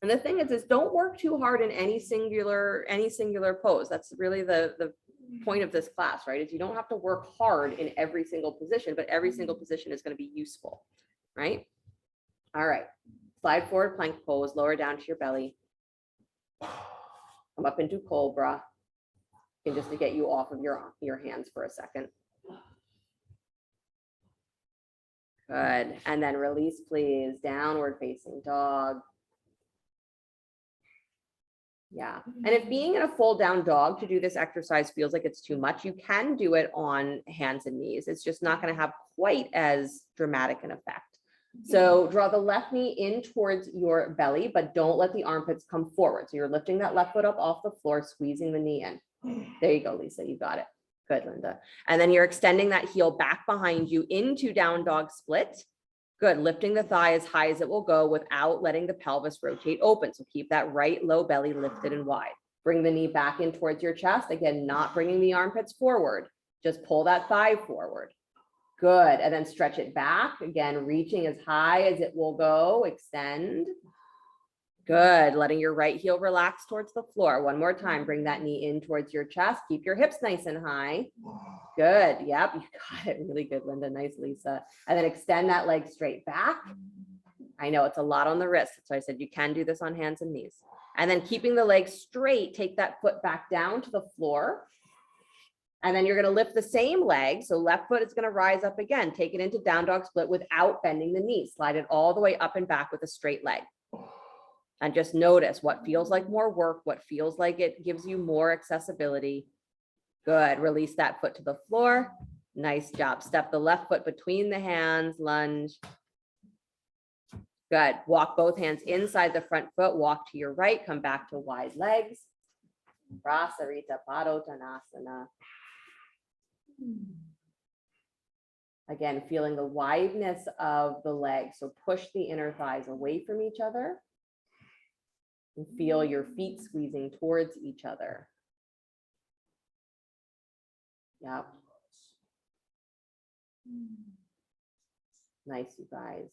And the thing is don't work too hard in any singular pose. That's really the point of this class, right? Is you don't have to work hard in every single position, but every single position is going to be useful, right? All right. Slide forward, plank pose, lower down to your belly. Come up into cobra. And just to get you off of your hands for a second. Good. And then release, please. Downward facing dog. Yeah. And if being in a full down dog to do this exercise feels like it's too much, you can do it on hands and knees. It's just not going to have quite as dramatic an effect. So draw the left knee in towards your belly, but don't let the armpits come forward. So you're lifting that left foot up off the floor, squeezing the knee in. There you go, Lisa. You got it. Good, Linda. And then you're extending that heel back behind you into down dog split. Good. Lifting the thigh as high as it will go without letting the pelvis rotate open. So keep that right low belly lifted and wide. Bring the knee back in towards your chest. Again, not bringing the armpits forward. Just pull that thigh forward. Good. And then stretch it back. Again, reaching as high as it will go. Extend. Good. Letting your right heel relax towards the floor. One more time. Bring that knee in towards your chest. Keep your hips nice and high. Good. Yep. You got it. Really good, Linda. Nice, Lisa. And then extend that leg straight back. I know it's a lot on the wrist. So I said you can do this on hands and knees. And then keeping the leg straight, take that foot back down to the floor. And then you're going to lift the same leg. So left foot is going to rise up again. Take it into down dog split without bending the knee. Slide it all the way up and back with a straight leg. And just notice what feels like more work, what feels like it gives you more accessibility. Good. Release that foot to the floor. Nice job. Step the left foot between the hands, lunge. Good. Walk both hands inside the front foot. Walk to your right. Come back to wide legs. Prasarita Padottanasana. Again, feeling the wideness of the legs. So push the inner thighs away from each other. And feel your feet squeezing towards each other. Yep. Nice, you guys.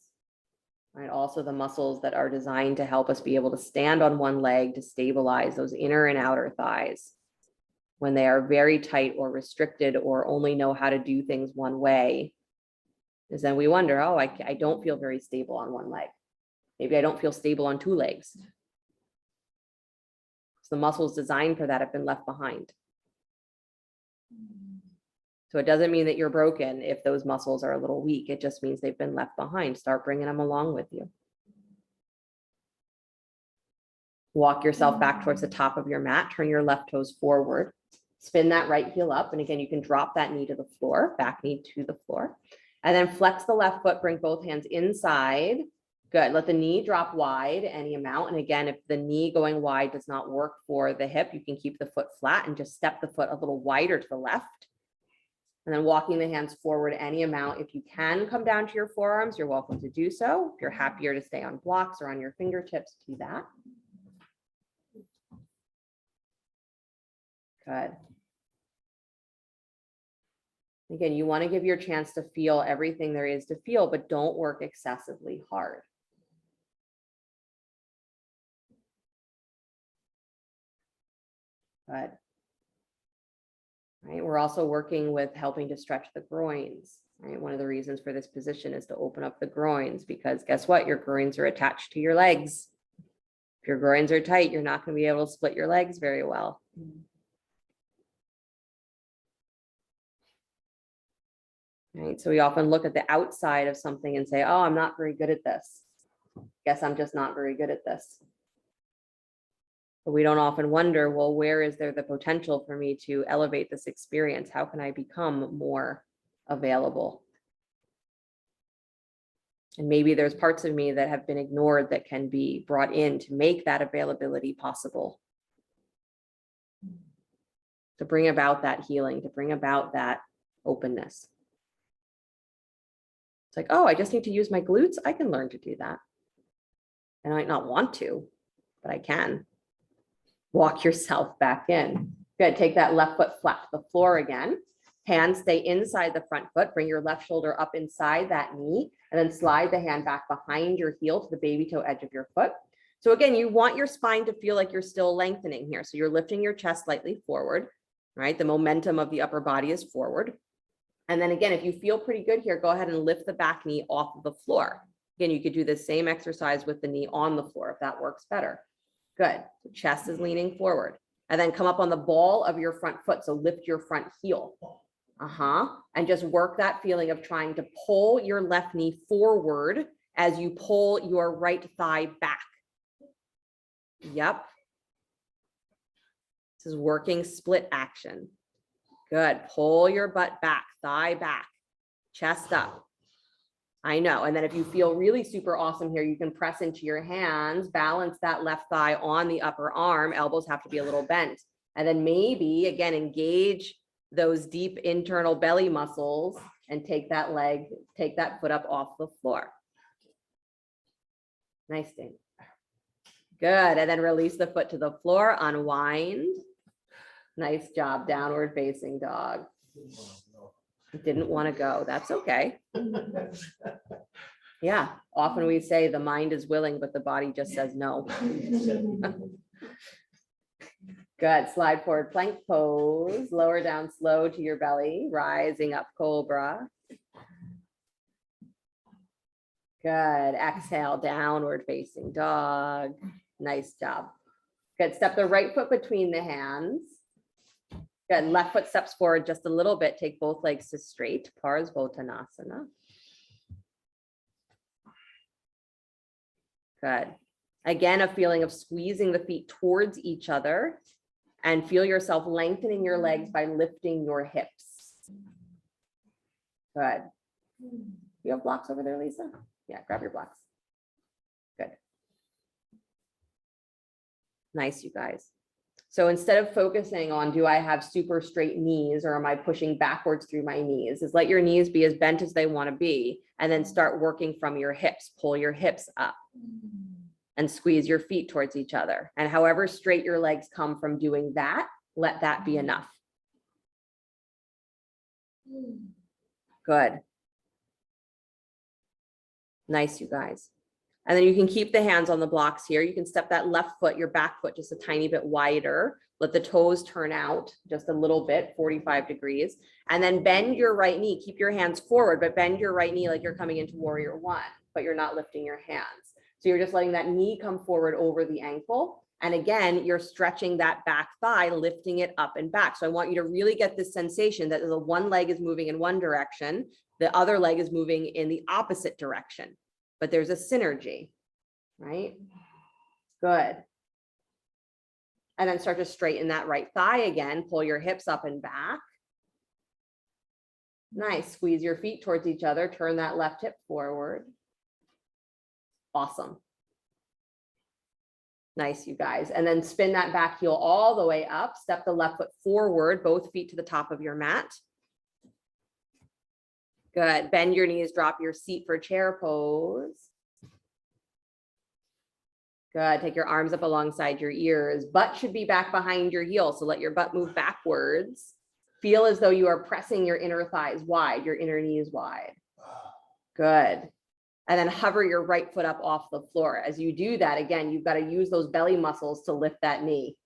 All right. Also, the muscles that are designed to help us be able to stand on one leg to stabilize those inner and outer thighs. When they are very tight or restricted or only know how to do things one way, is then we wonder, oh, I don't feel very stable on one leg. Maybe I don't feel stable on two legs. So the muscles designed for that have been left behind. So it doesn't mean that you're broken if those muscles are a little weak. It just means they've been left behind. Start bringing them along with you. Walk yourself back towards the top of your mat. Turn your left toes forward. Spin that right heel up. And again, you can drop that knee to the floor, back knee to the floor. And then flex the left foot, bring both hands inside. Good. Let the knee drop wide any amount. And again, if the knee going wide does not work for the hip, you can keep the foot flat and just step the foot a little wider to the left. And then walking the hands forward any amount. If you can come down to your forearms, you're welcome to do so. If you're happier to stay on blocks or on your fingertips, do that. Good. Again, you want to give your chance to feel everything there is to feel, but don't work excessively hard. Good. Right. We're also working with helping to stretch the groins. Right. One of the reasons for this position is to open up the groins, because guess what? Your groins are attached to your legs. If your groins are tight, you're not going to be able to split your legs very well. Right. So we often look at the outside of something and say, oh, I'm not very good at this. Guess I'm just not very good at this. But we don't often wonder, well, where is there the potential for me to elevate this experience? How can I become more available? And maybe there's parts of me that have been ignored that can be brought in to make that availability possible. To bring about that healing, to bring about that openness. It's like, oh, I just need to use my glutes. I can learn to do that. I might not want to, but I can. Walk yourself back in. Good. Take that left foot flat to the floor again. Hands stay inside the front foot. Bring your left shoulder up inside that knee, and then slide the hand back behind your heel to the baby toe edge of your foot. So again, you want your spine to feel like you're still lengthening here. So you're lifting your chest slightly forward, right? The momentum of the upper body is forward. And then again, if you feel pretty good here, go ahead and lift the back knee off of the floor. Again, you could do the same exercise with the knee on the floor if that works better. Good. So chest is leaning forward. And then come up on the ball of your front foot. So lift your front heel. And just work that feeling of trying to pull your left knee forward as you pull your right thigh back. Yep. This is working split action. Good. Pull your butt back, thigh back, chest up. I know. And then if you feel really super awesome here, you can press into your hands, balance that left thigh on the upper arm. Elbows have to be a little bent. And then maybe, again, engage those deep internal belly muscles and take that leg, take that foot up off the floor. Nice thing. Good. And then release the foot to the floor, unwind. Nice job, downward facing dog. Didn't want to go. That's okay. Yeah. Often we say the mind is willing, but the body just says no. Good. Slide forward, plank pose. Lower down slow to your belly, rising up cobra. Good. Exhale, downward facing dog. Nice job. Good. Step the right foot between the hands. Good. Left foot steps forward just a little bit. Take both legs to straight. Parsvottanasana. Good. Again, a feeling of squeezing the feet towards each other, and feel yourself lengthening your legs by lifting your hips. Good. You have blocks over there, Lisa? Yeah, grab your blocks. Good. Nice, you guys. So instead of focusing on, do I have super straight knees or am I pushing backwards through my knees, is let your knees be as bent as they want to be, and then start working from your hips. Pull your hips up and squeeze your feet towards each other. And however straight your legs come from doing that, let that be enough. Good. Nice, you guys. And then you can keep the hands on the blocks here. You can step that left foot, your back foot, just a tiny bit wider. Let the toes turn out just a little bit, 45 degrees. And then bend your right knee. Keep your hands forward, but bend your right knee like you're coming into warrior one, but you're not lifting your hands. So you're just letting that knee come forward over the ankle. And again, you're stretching that back thigh, lifting it up and back. So I want you to really get this sensation that the one leg is moving in one direction, the other leg is moving in the opposite direction. But there's a synergy, right? Good. And then start to straighten that right thigh again. Pull your hips up and back. Nice. Squeeze your feet towards each other. Turn that left hip forward. Awesome. Nice, you guys. And then spin that back heel all the way up. Step the left foot forward, both feet to the top of your mat. Good. Bend your knees, drop your seat for chair pose. Good. Take your arms up alongside your ears. Butt should be back behind your heel. So let your butt move backwards. Feel as though you are pressing your inner thighs wide, your inner knees wide. Good. And then hover your right foot up off the floor. As you do that, again, you've got to use those belly muscles to lift that knee.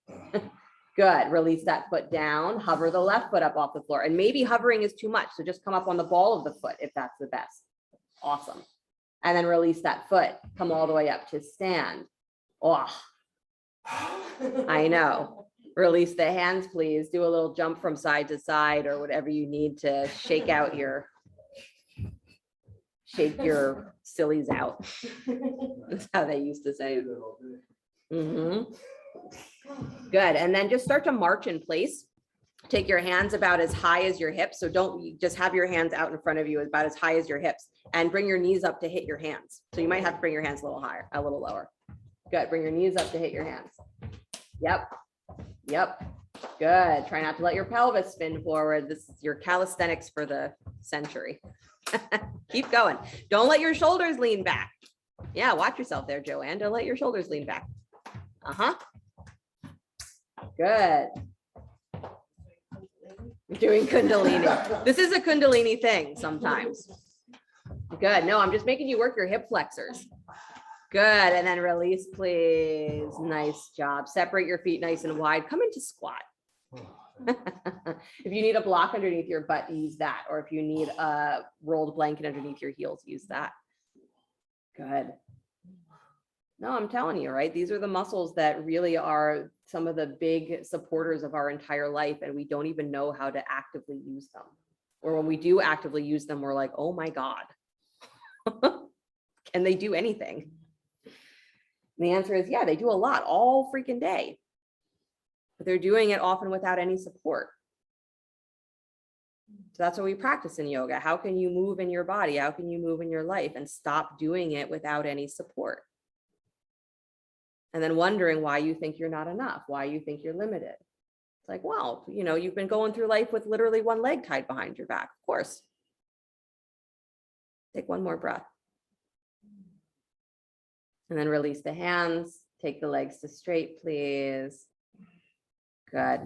Good. Release that foot down. Hover the left foot up off the floor. And maybe hovering is too much. So just come up on the ball of the foot if that's the best. Awesome. And then release that foot. Come all the way up to stand. Oh, I know. Release the hands, please. Do a little jump from side to side or whatever you need to shake out your, shake your sillies out. That's how they used to say it. Mm-hmm. Good. And then just start to march in place. Take your hands about as high as your hips. So don't just have your hands out in front of you about as high as your hips, and bring your knees up to hit your hands. So you might have to bring your hands a little higher, a little lower. Good. Bring your knees up to hit your hands. Yep. Yep. Good. Try not to let your pelvis spin forward. This is your calisthenics for the century. Keep going. Don't let your shoulders lean back. Yeah. Watch yourself there, Joanne. Don't let your shoulders lean back. Uh-huh. Good. You're doing Kundalini. This is a Kundalini thing sometimes. Good. No, I'm just making you work your hip flexors. Good. And then release, please. Nice job. Separate your feet nice and wide. Come into squat. If you need a block underneath your butt, use that. Or if you need a rolled blanket underneath your heels, use that. Good. No, I'm telling you, right? These are the muscles that really are some of the big supporters of our entire life, and we don't even know how to actively use them. Or when we do actively use them, we're like, oh my God, can they do anything? And the answer is, yeah, they do a lot all freaking day, but they're doing it often without any support. So that's what we practice in yoga. How can you move in your body? How can you move in your life and stop doing it without any support? And then wondering why you think you're not enough, why you think you're limited. It's like, well, you know, you've been going through life with literally one leg tied behind your back. Of course. Take one more breath. And then release the hands. Take the legs to straight, please. Good.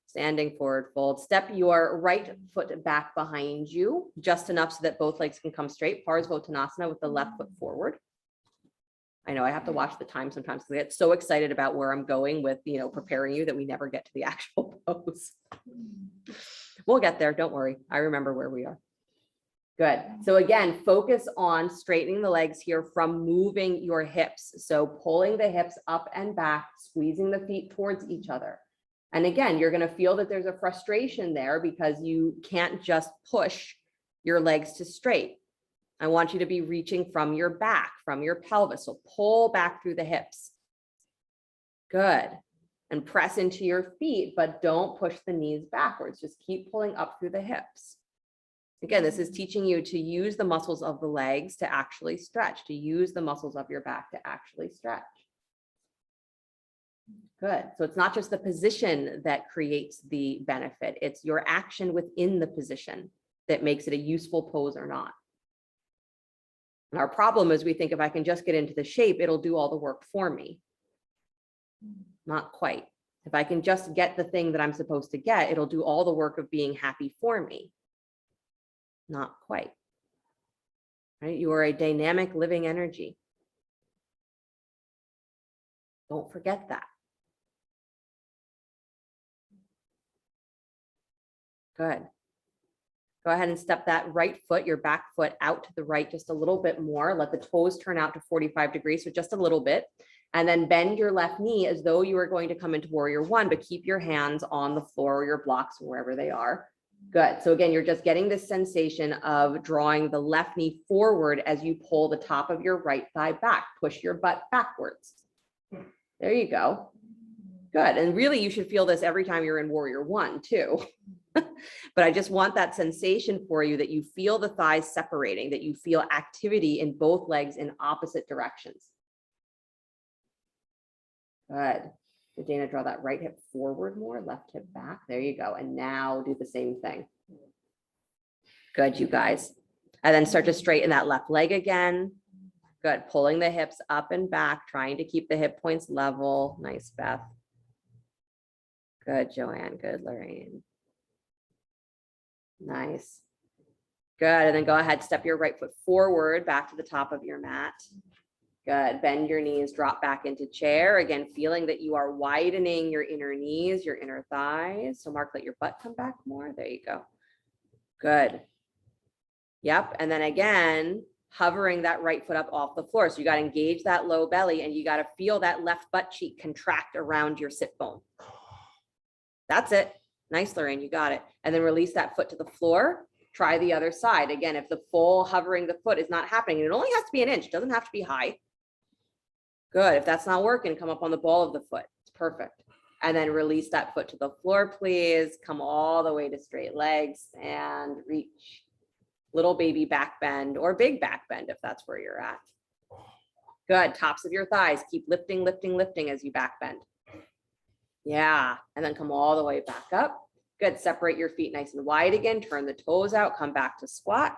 Standing forward fold. Step your right foot back behind you, just enough so that both legs can come straight. Parsvottanasana with the left foot forward. I know I have to watch the time sometimes because I get so excited about where I'm going with, you know, preparing you that we never get to the actual pose. We'll get there. Don't worry. I remember where we are. Good. So again, focus on straightening the legs here from moving your hips. So pulling the hips up and back, squeezing the feet towards each other. And again, you're going to feel that there's a frustration there because you can't just push your legs to straight. I want you to be reaching from your back, from your pelvis. So pull back through the hips. Good. And press into your feet, but don't push the knees backwards. Just keep pulling up through the hips. Again, this is teaching you to use the muscles of the legs to actually stretch, to use the muscles of your back to actually stretch. Good. So it's not just the position that creates the benefit. It's your action within the position that makes it a useful pose or not. And our problem is we think if I can just get into the shape, it'll do all the work for me. Not quite. If I can just get the thing that I'm supposed to get, it'll do all the work of being happy for me. Not quite. Right? You are a dynamic living energy. Don't forget that. Good. Go ahead and step that right foot, your back foot out to the right just a little bit more. Let the toes turn out to 45 degrees, so just a little bit. And then bend your left knee as though you are going to come into warrior one, but keep your hands on the floor or your blocks, wherever they are. Good. So again, you're just getting this sensation of drawing the left knee forward as you pull the top of your right thigh back. Push your butt backwards. There you go. Good. And really, you should feel this every time you're in warrior one too. But I just want that sensation for you that you feel the thighs separating, that you feel activity in both legs in opposite directions. Good. Did Dana draw that right hip forward more, left hip back? There you go. And now do the same thing. Good, you guys. And then start to straighten that left leg again. Good. Pulling the hips up and back, trying to keep the hip points level. Nice, Beth. Good, Joanne. Good, Lorraine. Nice. Good. And then go ahead, step your right foot forward, back to the top of your mat. Good. Bend your knees, drop back into chair. Again, feeling that you are widening your inner knees, your inner thighs. So Mark, let your butt come back more. There you go. Good. Yep. And then again, hovering that right foot up off the floor. So you got to engage that low belly and you got to feel that left butt cheek contract around your sit bone. That's it. Nice, Lorraine, you got it. And then release that foot to the floor. Try the other side. Again, if the full hovering the foot is not happening, it only has to be an inch. It doesn't have to be high. Good. If that's not working, come up on the ball of the foot. It's perfect. And then release that foot to the floor, please. Come all the way to straight legs and reach. Little baby back bend or big back bend if that's where you're at. Good. Tops of your thighs. Keep lifting, lifting, lifting as you back bend. Yeah. And then come all the way back up. Good. Separate your feet nice and wide again. Turn the toes out. Come back to squat.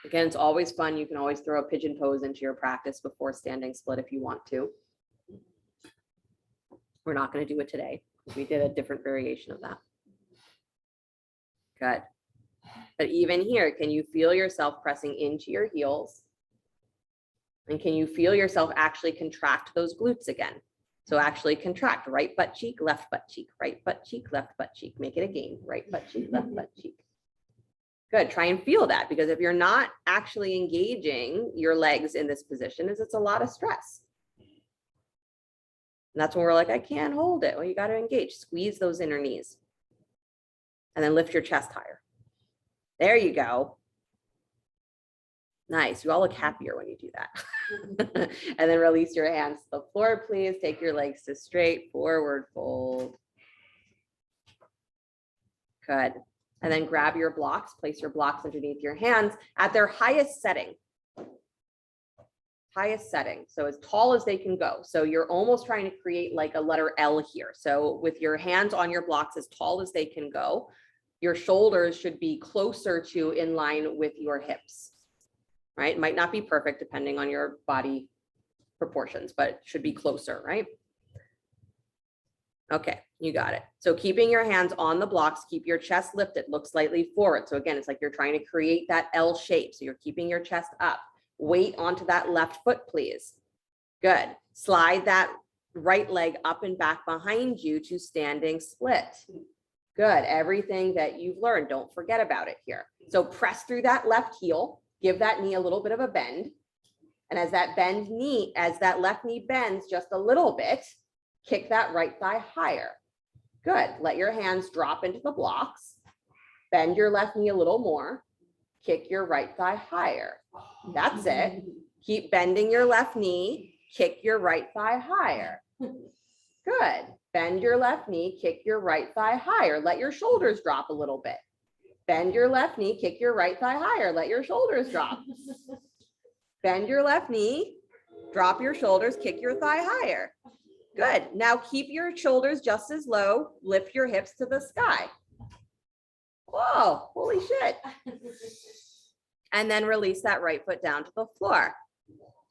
Again, it's always fun. You can always throw a pigeon pose into your practice before standing split if you want to. We're not going to do it today. We did a different variation of that. Good. But even here, can you feel yourself pressing into your heels? And can you feel yourself actually contract those glutes again? So actually contract right butt cheek, left butt cheek, right butt cheek, left butt cheek. Make it a game. Right butt cheek, left butt cheek. Good. Try and feel that, because if you're not actually engaging your legs in this position, it's a lot of stress. And that's when we're like, I can't hold it. Well, you got to engage. Squeeze those inner knees. And then lift your chest higher. There you go. Nice. You all look happier when you do that. And then release your hands to the floor, please. Take your legs to straight forward fold. Good. And then grab your blocks, place your blocks underneath your hands at their highest setting. Highest setting. So as tall as they can go. So you're almost trying to create like a letter L here. So with your hands on your blocks as tall as they can go, your shoulders should be closer to in line with your hips, right? It might not be perfect depending on your body proportions, but it should be closer, right? Okay, you got it. So keeping your hands on the blocks, keep your chest lifted, look slightly forward. So again, it's like you're trying to create that L shape. So you're keeping your chest up. Weight onto that left foot, please. Good. Slide that right leg up and back behind you to standing split. Good. Everything that you've learned, don't forget about it here. So press through that left heel, give that knee a little bit of a bend. And as that left knee bends just a little bit, kick that right thigh higher. Good. Let your hands drop into the blocks. Bend your left knee a little more. Kick your right thigh higher. That's it. Keep bending your left knee. Kick your right thigh higher. Good. Bend your left knee. Kick your right thigh higher. Let your shoulders drop a little bit. Bend your left knee. Kick your right thigh higher. Let your shoulders drop. Bend your left knee. Drop your shoulders. Kick your thigh higher. Good. Now keep your shoulders just as low. Lift your hips to the sky. Whoa, holy shit. And then release that right foot down to the floor.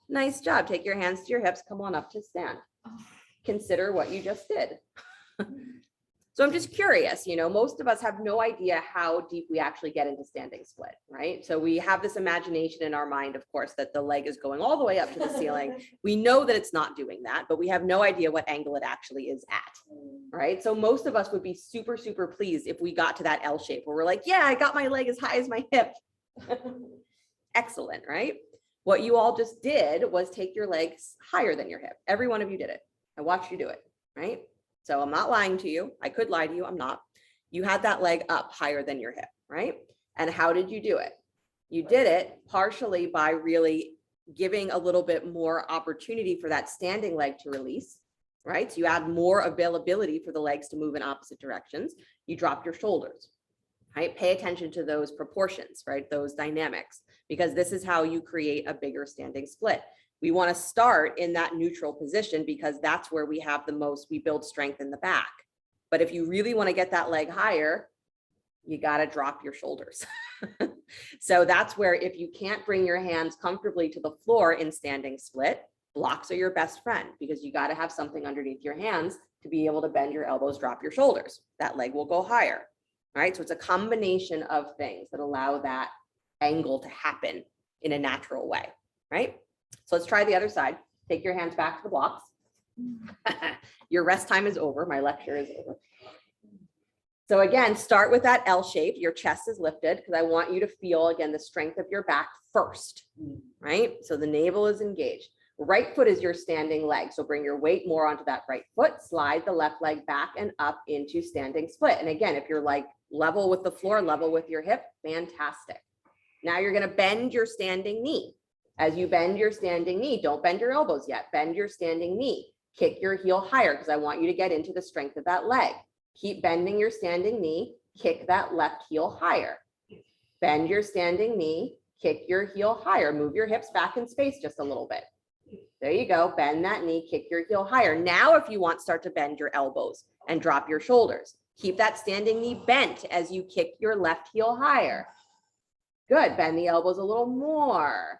Nice job. Take your hands to your hips. Come on up to stand. Consider what you just did. So I'm just curious, most of us have no idea how deep we actually get into standing split, right? So we have this imagination in our mind, of course, that the leg is going all the way up to the ceiling. We know that it's not doing that, but we have no idea what angle it actually is at, right? So most of us would be super, super pleased if we got to that L shape where we're like, yeah, I got my leg as high as my hip. Excellent, right? What you all just did was take your legs higher than your hip. Every one of you did it. I watched you do it, right? So I'm not lying to you. I could lie to you. I'm not. You had that leg up higher than your hip, right? And how did you do it? You did it partially by really giving a little bit more opportunity for that standing leg to release, right? So you add more availability for the legs to move in opposite directions. You drop your shoulders, right? Pay attention to those proportions, right? Those dynamics, because this is how you create a bigger standing split. We want to start in that neutral position because that's where we have the most, we build strength in the back. But if you really want to get that leg higher, you got to drop your shoulders. So that's where if you can't bring your hands comfortably to the floor in standing split, blocks are your best friend because you got to have something underneath your hands to be able to bend your elbows, drop your shoulders. That leg will go higher. All right. So it's a combination of things that allow that angle to happen in a natural way. Right. So let's try the other side. Take your hands back to the blocks. Your rest time is over. My lecture is over. So again, start with that L shape. Your chest is lifted because I want you to feel, again, the strength of your back first, right? So the navel is engaged. Right foot is your standing leg. So bring your weight more onto that right foot, slide the left leg back and up into standing split. And again, if you're like level with the floor, level with your hip, fantastic. Now you're going to bend your standing knee. As you bend your standing knee, don't bend your elbows yet. Bend your standing knee. Kick your heel higher because I want you to get into the strength of that leg. Keep bending your standing knee, kick that left heel higher. Bend your standing knee, kick your heel higher. Move your hips back in space just a little bit. There you go. Bend that knee, kick your heel higher. Now, if you want, start to bend your elbows and drop your shoulders. Keep that standing knee bent as you kick your left heel higher. Good. Bend the elbows a little more.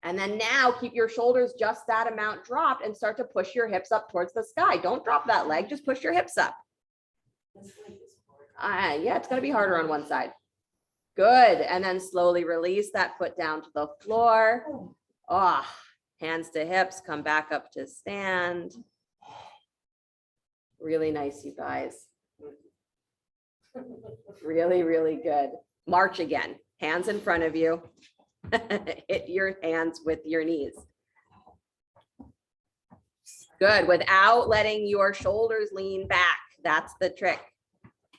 And then now keep your shoulders just that amount dropped and start to push your hips up towards the sky. Don't drop that leg, just push your hips up. Yeah, it's going to be harder on one side. Good. And then slowly release that foot down to the floor. Oh, hands to hips, come back up to stand. Really nice, you guys. Really, really good. March again. Hands in front of you. Hit your hands with your knees. Good. Without letting your shoulders lean back. That's the trick.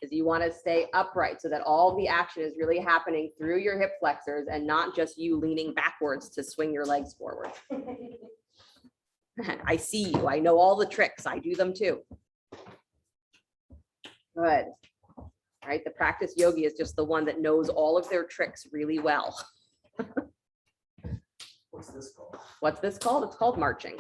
Is you want to stay upright so that all the action is really happening through your hip flexors and not just you leaning backwards to swing your legs forward. I see you. I know all the tricks. I do them too. Good. All right. The practice yogi is just the one that knows all of their tricks really well. What's this called? What's this called? It's called marching.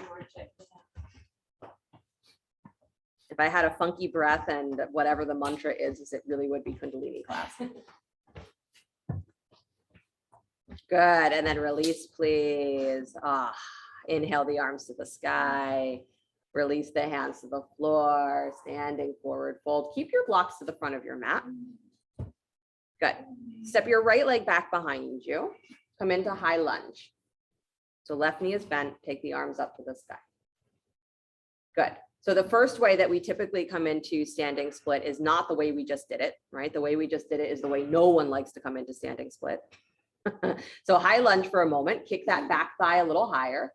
If I had a funky breath and whatever the mantra is it really would be Kundalini class. Good. And then release, please. Inhale the arms to the sky. Release the hands to the floor. Standing forward fold. Keep your blocks to the front of your mat. Good. Step your right leg back behind you. Come into high lunge. So left knee is bent. Take the arms up to the sky. Good. So the first way that we typically come into standing split is not the way we just did it, right? The way we just did it is the way no one likes to come into standing split. So high lunge for a moment. Kick that back thigh a little higher.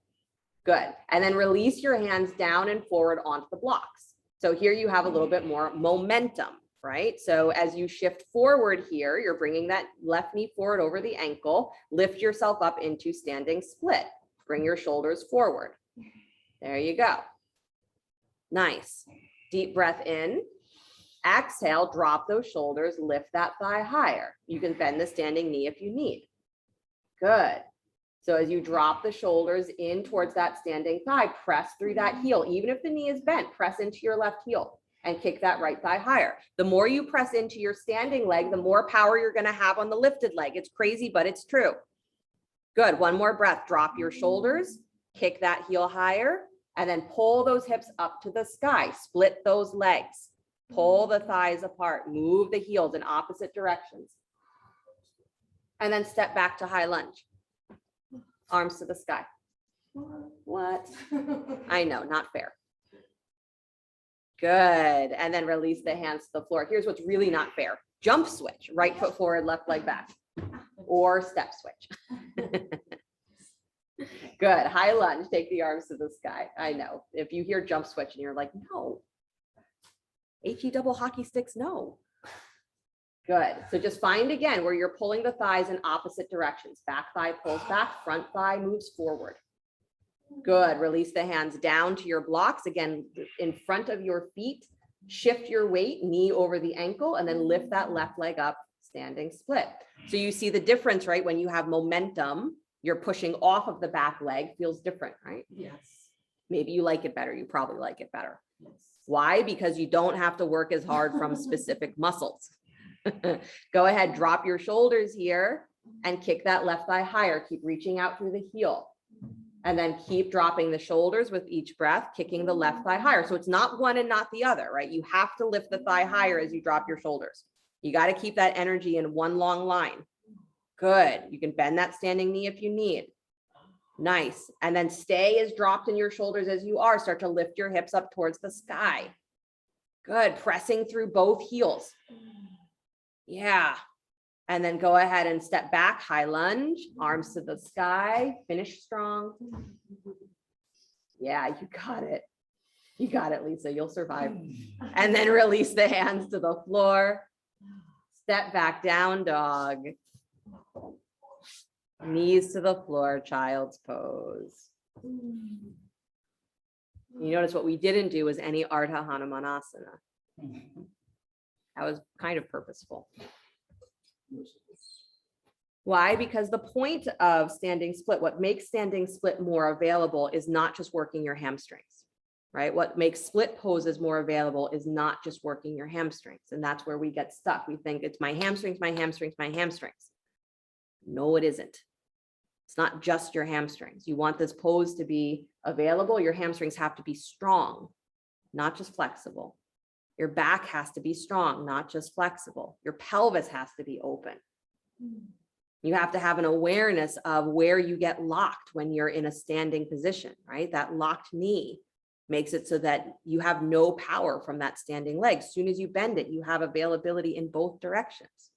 Good. And then release your hands down and forward onto the blocks. So here you have a little bit more momentum. Right? So as you shift forward here, you're bringing that left knee forward over the ankle, lift yourself up into standing split, bring your shoulders forward. There you go. Nice. Deep breath in, exhale, drop those shoulders, lift that thigh higher. You can bend the standing knee if you need. Good. So as you drop the shoulders in towards that standing thigh, press through that heel. Even if the knee is bent, press into your left heel. And kick that right thigh higher. The more you press into your standing leg, the more power you're going to have on the lifted leg. It's crazy, but it's true. Good. One more breath. Drop your shoulders, kick that heel higher, and then pull those hips up to the sky. Split those legs. Pull the thighs apart. Move the heels in opposite directions. And then step back to high lunge. Arms to the sky. What? I know, not fair. Good. And then release the hands to the floor. Here's what's really not fair. Jump switch, right foot forward, left leg back, or step switch. Good. High lunge, take the arms to the sky. I know. If you hear jump switch and you're like, no. HE double hockey sticks, no. Good. So just find again where you're pulling the thighs in opposite directions. Back thigh pulls back, front thigh moves forward. Good. Release the hands down to your blocks. Again, in front of your feet, shift your weight, knee over the ankle, and then lift that left leg up, standing split. So you see the difference, right? When you have momentum, you're pushing off of the back leg, feels different, right? Yes. Maybe you like it better. You probably like it better. Yes. Why? Because you don't have to work as hard from specific muscles. Go ahead, drop your shoulders here and kick that left thigh higher. Keep reaching out through the heel. And then keep dropping the shoulders with each breath, kicking the left thigh higher. So it's not one and not the other, right? You have to lift the thigh higher as you drop your shoulders. You got to keep that energy in one long line. Good. You can bend that standing knee if you need. Nice. And then stay as dropped in your shoulders as you are. Start to lift your hips up towards the sky. Good. Pressing through both heels. Yeah. And then go ahead and step back, high lunge, arms to the sky, finish strong. Yeah, you got it. You got it, Lisa, you'll survive. And then release the hands to the floor. Step back, down dog. Knees to the floor, child's pose. You notice what we didn't do was any Ardha Hanumanasana. That was kind of purposeful. Why? Because the point of standing split, what makes standing split more available is not just working your hamstrings, right? What makes split poses more available is not just working your hamstrings. And that's where we get stuck. We think it's my hamstrings, my hamstrings, my hamstrings. No, it isn't. It's not just your hamstrings. You want this pose to be available. Your hamstrings have to be strong, not just flexible. Your back has to be strong, not just flexible. Your pelvis has to be open. You have to have an awareness of where you get locked when you're in a standing position, right? That locked knee makes it so that you have no power from that standing leg. As soon as you bend it, you have availability in both directions.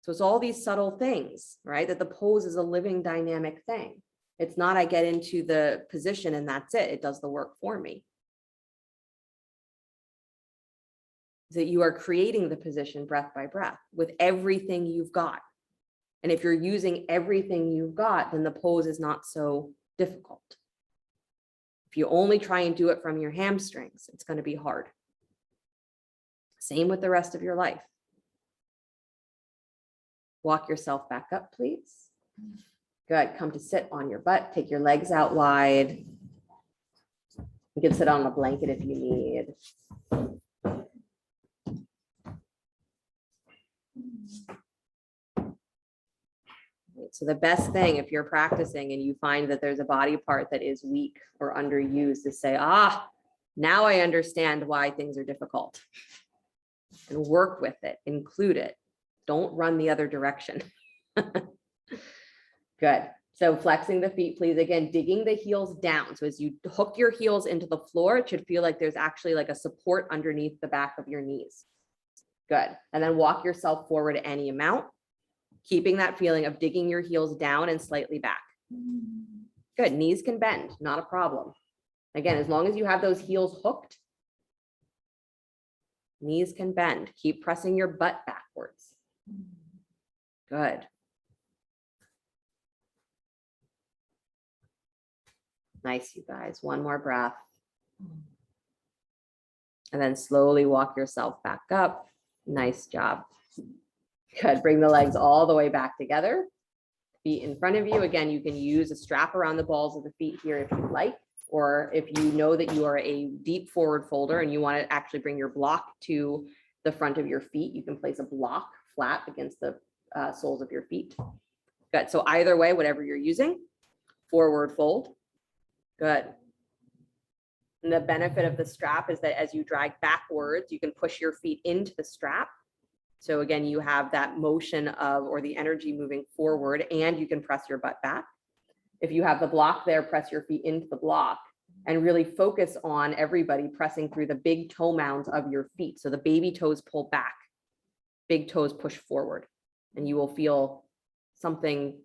So it's all these subtle things, right? That the pose is a living dynamic thing. It's not I get into the position and that's it. It does the work for me. That you are creating the position breath by breath with everything you've got. And if you're using everything you've got, then the pose is not so difficult. If you only try and do it from your hamstrings, it's going to be hard. Same with the rest of your life. Walk yourself back up, please. Good. Come to sit on your butt. Take your legs out wide. You can sit on a blanket if you need. So the best thing, if you're practicing and you find that there's a body part that is weak or underused, is say, now I understand why things are difficult. And work with it, include it. Don't run the other direction. Good. So flexing the feet, please. Again, digging the heels down. So as you hook your heels into the floor, it should feel like there's actually like a support underneath the back of your knees. Good. And then walk yourself forward any amount, keeping that feeling of digging your heels down and slightly back. Good. Knees can bend, not a problem. Again, as long as you have those heels hooked, knees can bend. Keep pressing your butt backwards. Good. Nice, you guys. One more breath. And then slowly walk yourself back up. Nice job. Good. Bring the legs all the way back together. Feet in front of you. Again, you can use a strap around the balls of the feet here if you like, or if you know that you are a deep forward folder and you want to actually bring your block to the front of your feet, you can place a block flat against the soles of your feet. Good. So either way, whatever you're using, forward fold. Good. And the benefit of the strap is that as you drag backwards, you can push your feet into the strap. So again, you have that motion of, or the energy moving forward, and you can press your butt back. If you have the block there, press your feet into the block and really focus on everybody pressing through the big toe mounds of your feet. So the baby toes pull back, big toes push forward, and you will feel something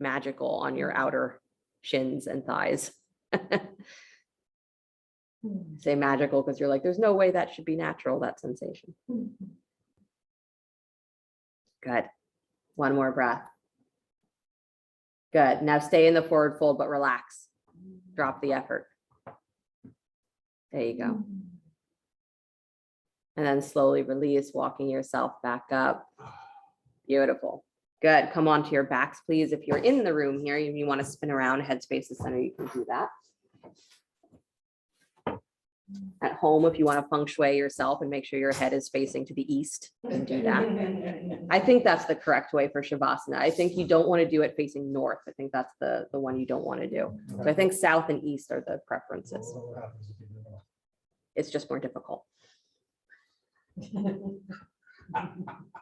magical on your outer shins and thighs. Say magical because you're like, there's no way that should be natural, that sensation. Good. One more breath. Good. Now stay in the forward fold, but relax. Drop the effort. There you go. And then slowly release, walking yourself back up. Beautiful. Good. Come on to your backs, please. If you're in the room here, if you want to spin around, headspace the center, you can do that. At home, if you want to feng shui yourself and make sure your head is facing to the east, you can do that. I think that's the correct way for Shavasana. I think you don't want to do it facing north. I think that's the one you don't want to do. So I think south and east are the preferences. It's just more difficult.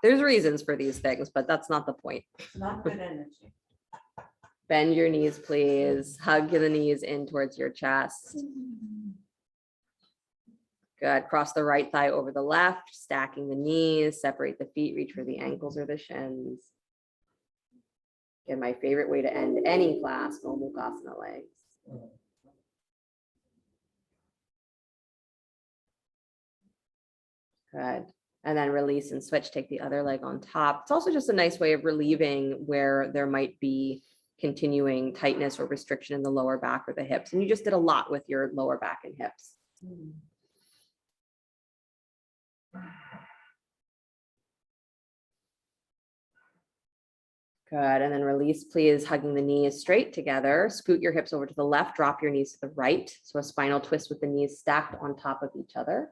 There's reasons for these things, but that's not the point. Not good energy. Bend your knees, please. Hug the knees in towards your chest. Good. Cross the right thigh over the left, stacking the knees, separate the feet, reach for the ankles or the shins. Again, my favorite way to end any class, Gomukhasana legs. Good. And then release and switch, take the other leg on top. It's also just a nice way of relieving where there might be continuing tightness or restriction in the lower back or the hips. And you just did a lot with your lower back and hips. Good. And then release, please, hugging the knees straight together. Scoot your hips over to the left, drop your knees to the right. So a spinal twist with the knees stacked on top of each other.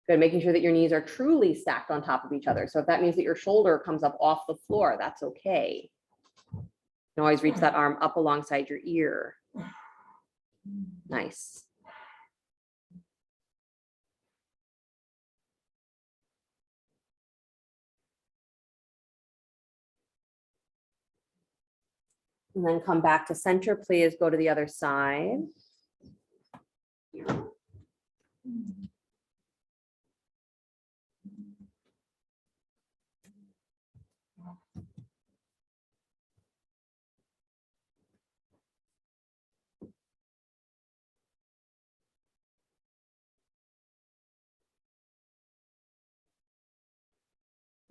Good. Making sure that your knees are truly stacked on top of each other. So if that means that your shoulder comes up off the floor, that's okay. You can always reach that arm up alongside your ear. Nice. And then come back to center, please. Go to the other side.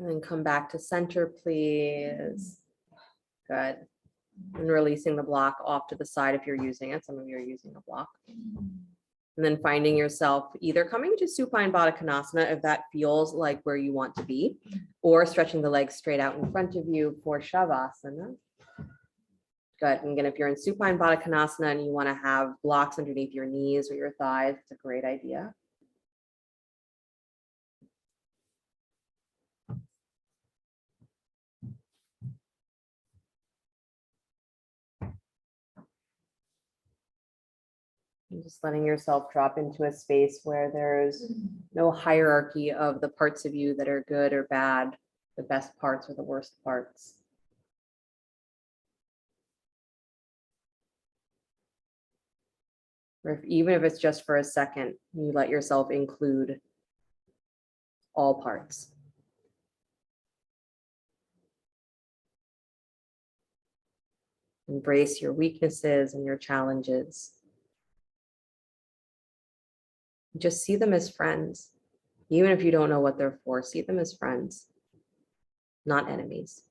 And then come back to center, please. Good. And releasing the block off to the side if you're using it. Some of you are using a block. And then finding yourself either coming to supine Baddha Konasana if that feels like where you want to be, or stretching the legs straight out in front of you for Shavasana. Good. And again, if you're in supine Baddha Konasana and you want to have blocks underneath your knees or your thighs, it's a great idea. And just letting yourself drop into a space where there's no hierarchy of the parts of you that are good or bad, the best parts or the worst parts. Or even if it's just for a second, you let yourself include all parts. Embrace your weaknesses and your challenges. Just see them as friends. Even if you don't know what they're for, see them as friends, not enemies.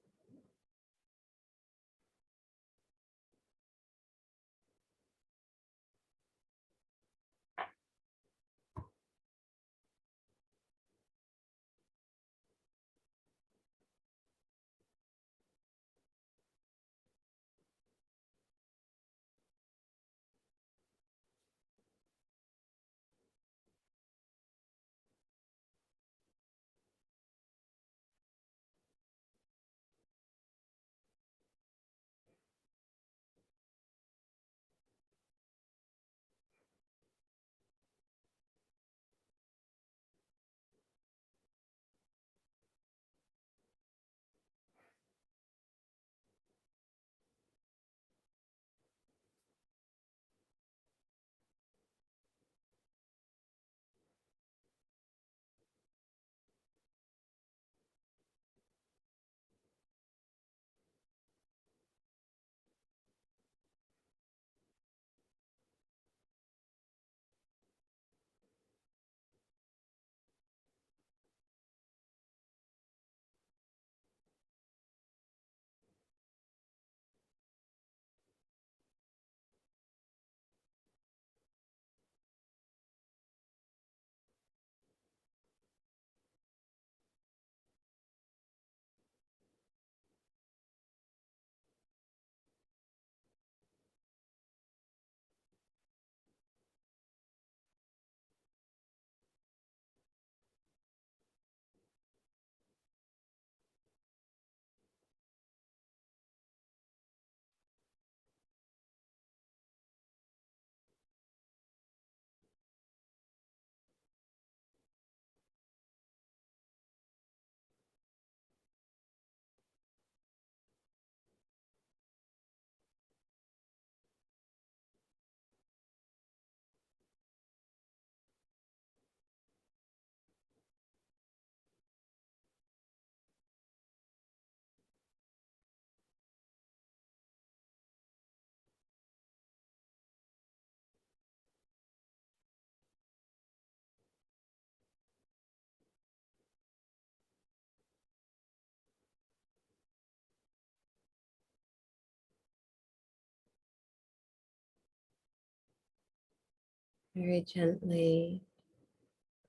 Very gently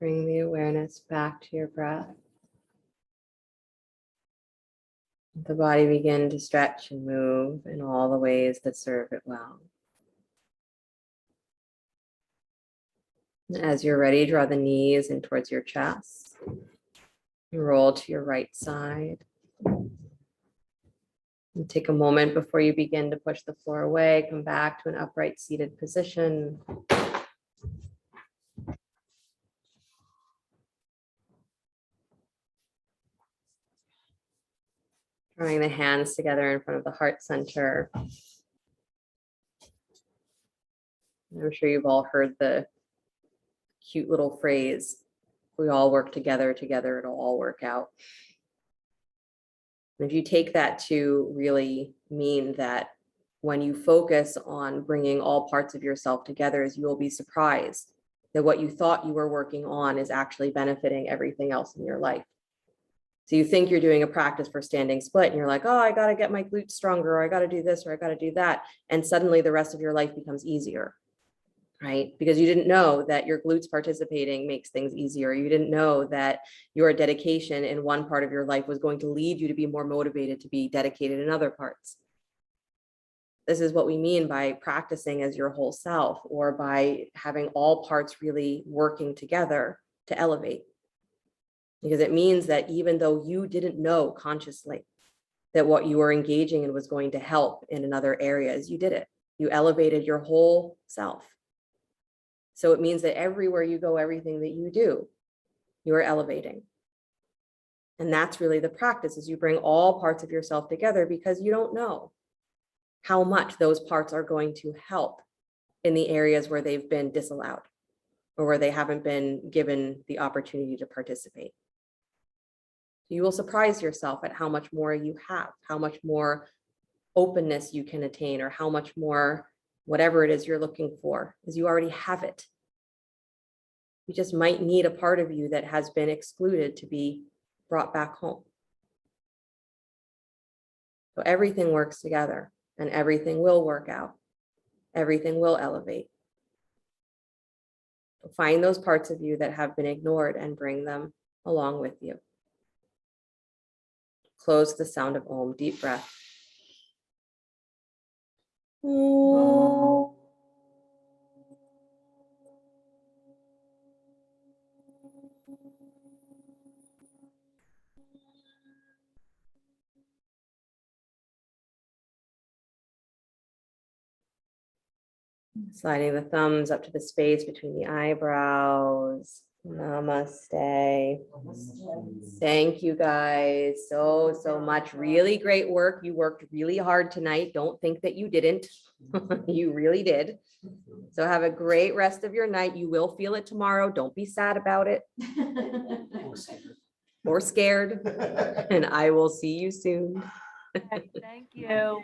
bring the awareness back to your breath. Let the body begin to stretch and move in all the ways that serve it well. And as you're ready, draw the knees in towards your chest. And roll to your right side. And take a moment before you begin to push the floor away. Come back to an upright seated position. Drawing the hands together in front of the heart center. I'm sure you've all heard the cute little phrase, we all work together, together it'll all work out. And if you take that to really mean that when you focus on bringing all parts of yourself together, you will be surprised that what you thought you were working on is actually benefiting everything else in your life. So you think you're doing a practice for standing split and you're like, oh, I got to get my glutes stronger, or I got to do this, or I got to do that. And suddenly the rest of your life becomes easier, right? Because you didn't know that your glutes participating makes things easier. You didn't know that your dedication in one part of your life was going to lead you to be more motivated to be dedicated in other parts. This is what we mean by practicing as your whole self, or by having all parts really working together to elevate. Because it means that even though you didn't know consciously that what you were engaging in was going to help in another areas, you did it. You elevated your whole self. So it means that everywhere you go, everything that you do, you are elevating. And that's really the practice, is you bring all parts of yourself together, because you don't know how much those parts are going to help in the areas where they've been disallowed or where they haven't been given the opportunity to participate. You will surprise yourself at how much more you have, how much more openness you can attain, or how much more whatever it is you're looking for, is you already have it. You just might need a part of you that has been excluded to be brought back home. So everything works together, and everything will work out. Everything will elevate. So find those parts of you that have been ignored and bring them along with you. Close the sound of Om, deep breath. Om. Sliding the thumbs up to the space between the eyebrows. Namaste. Thank you guys so much. Really great work. You worked really hard tonight. Don't think that you didn't. You really did. So have a great rest of your night. You will feel it tomorrow. Don't be sad about it or scared. And I will see you soon. Thank you.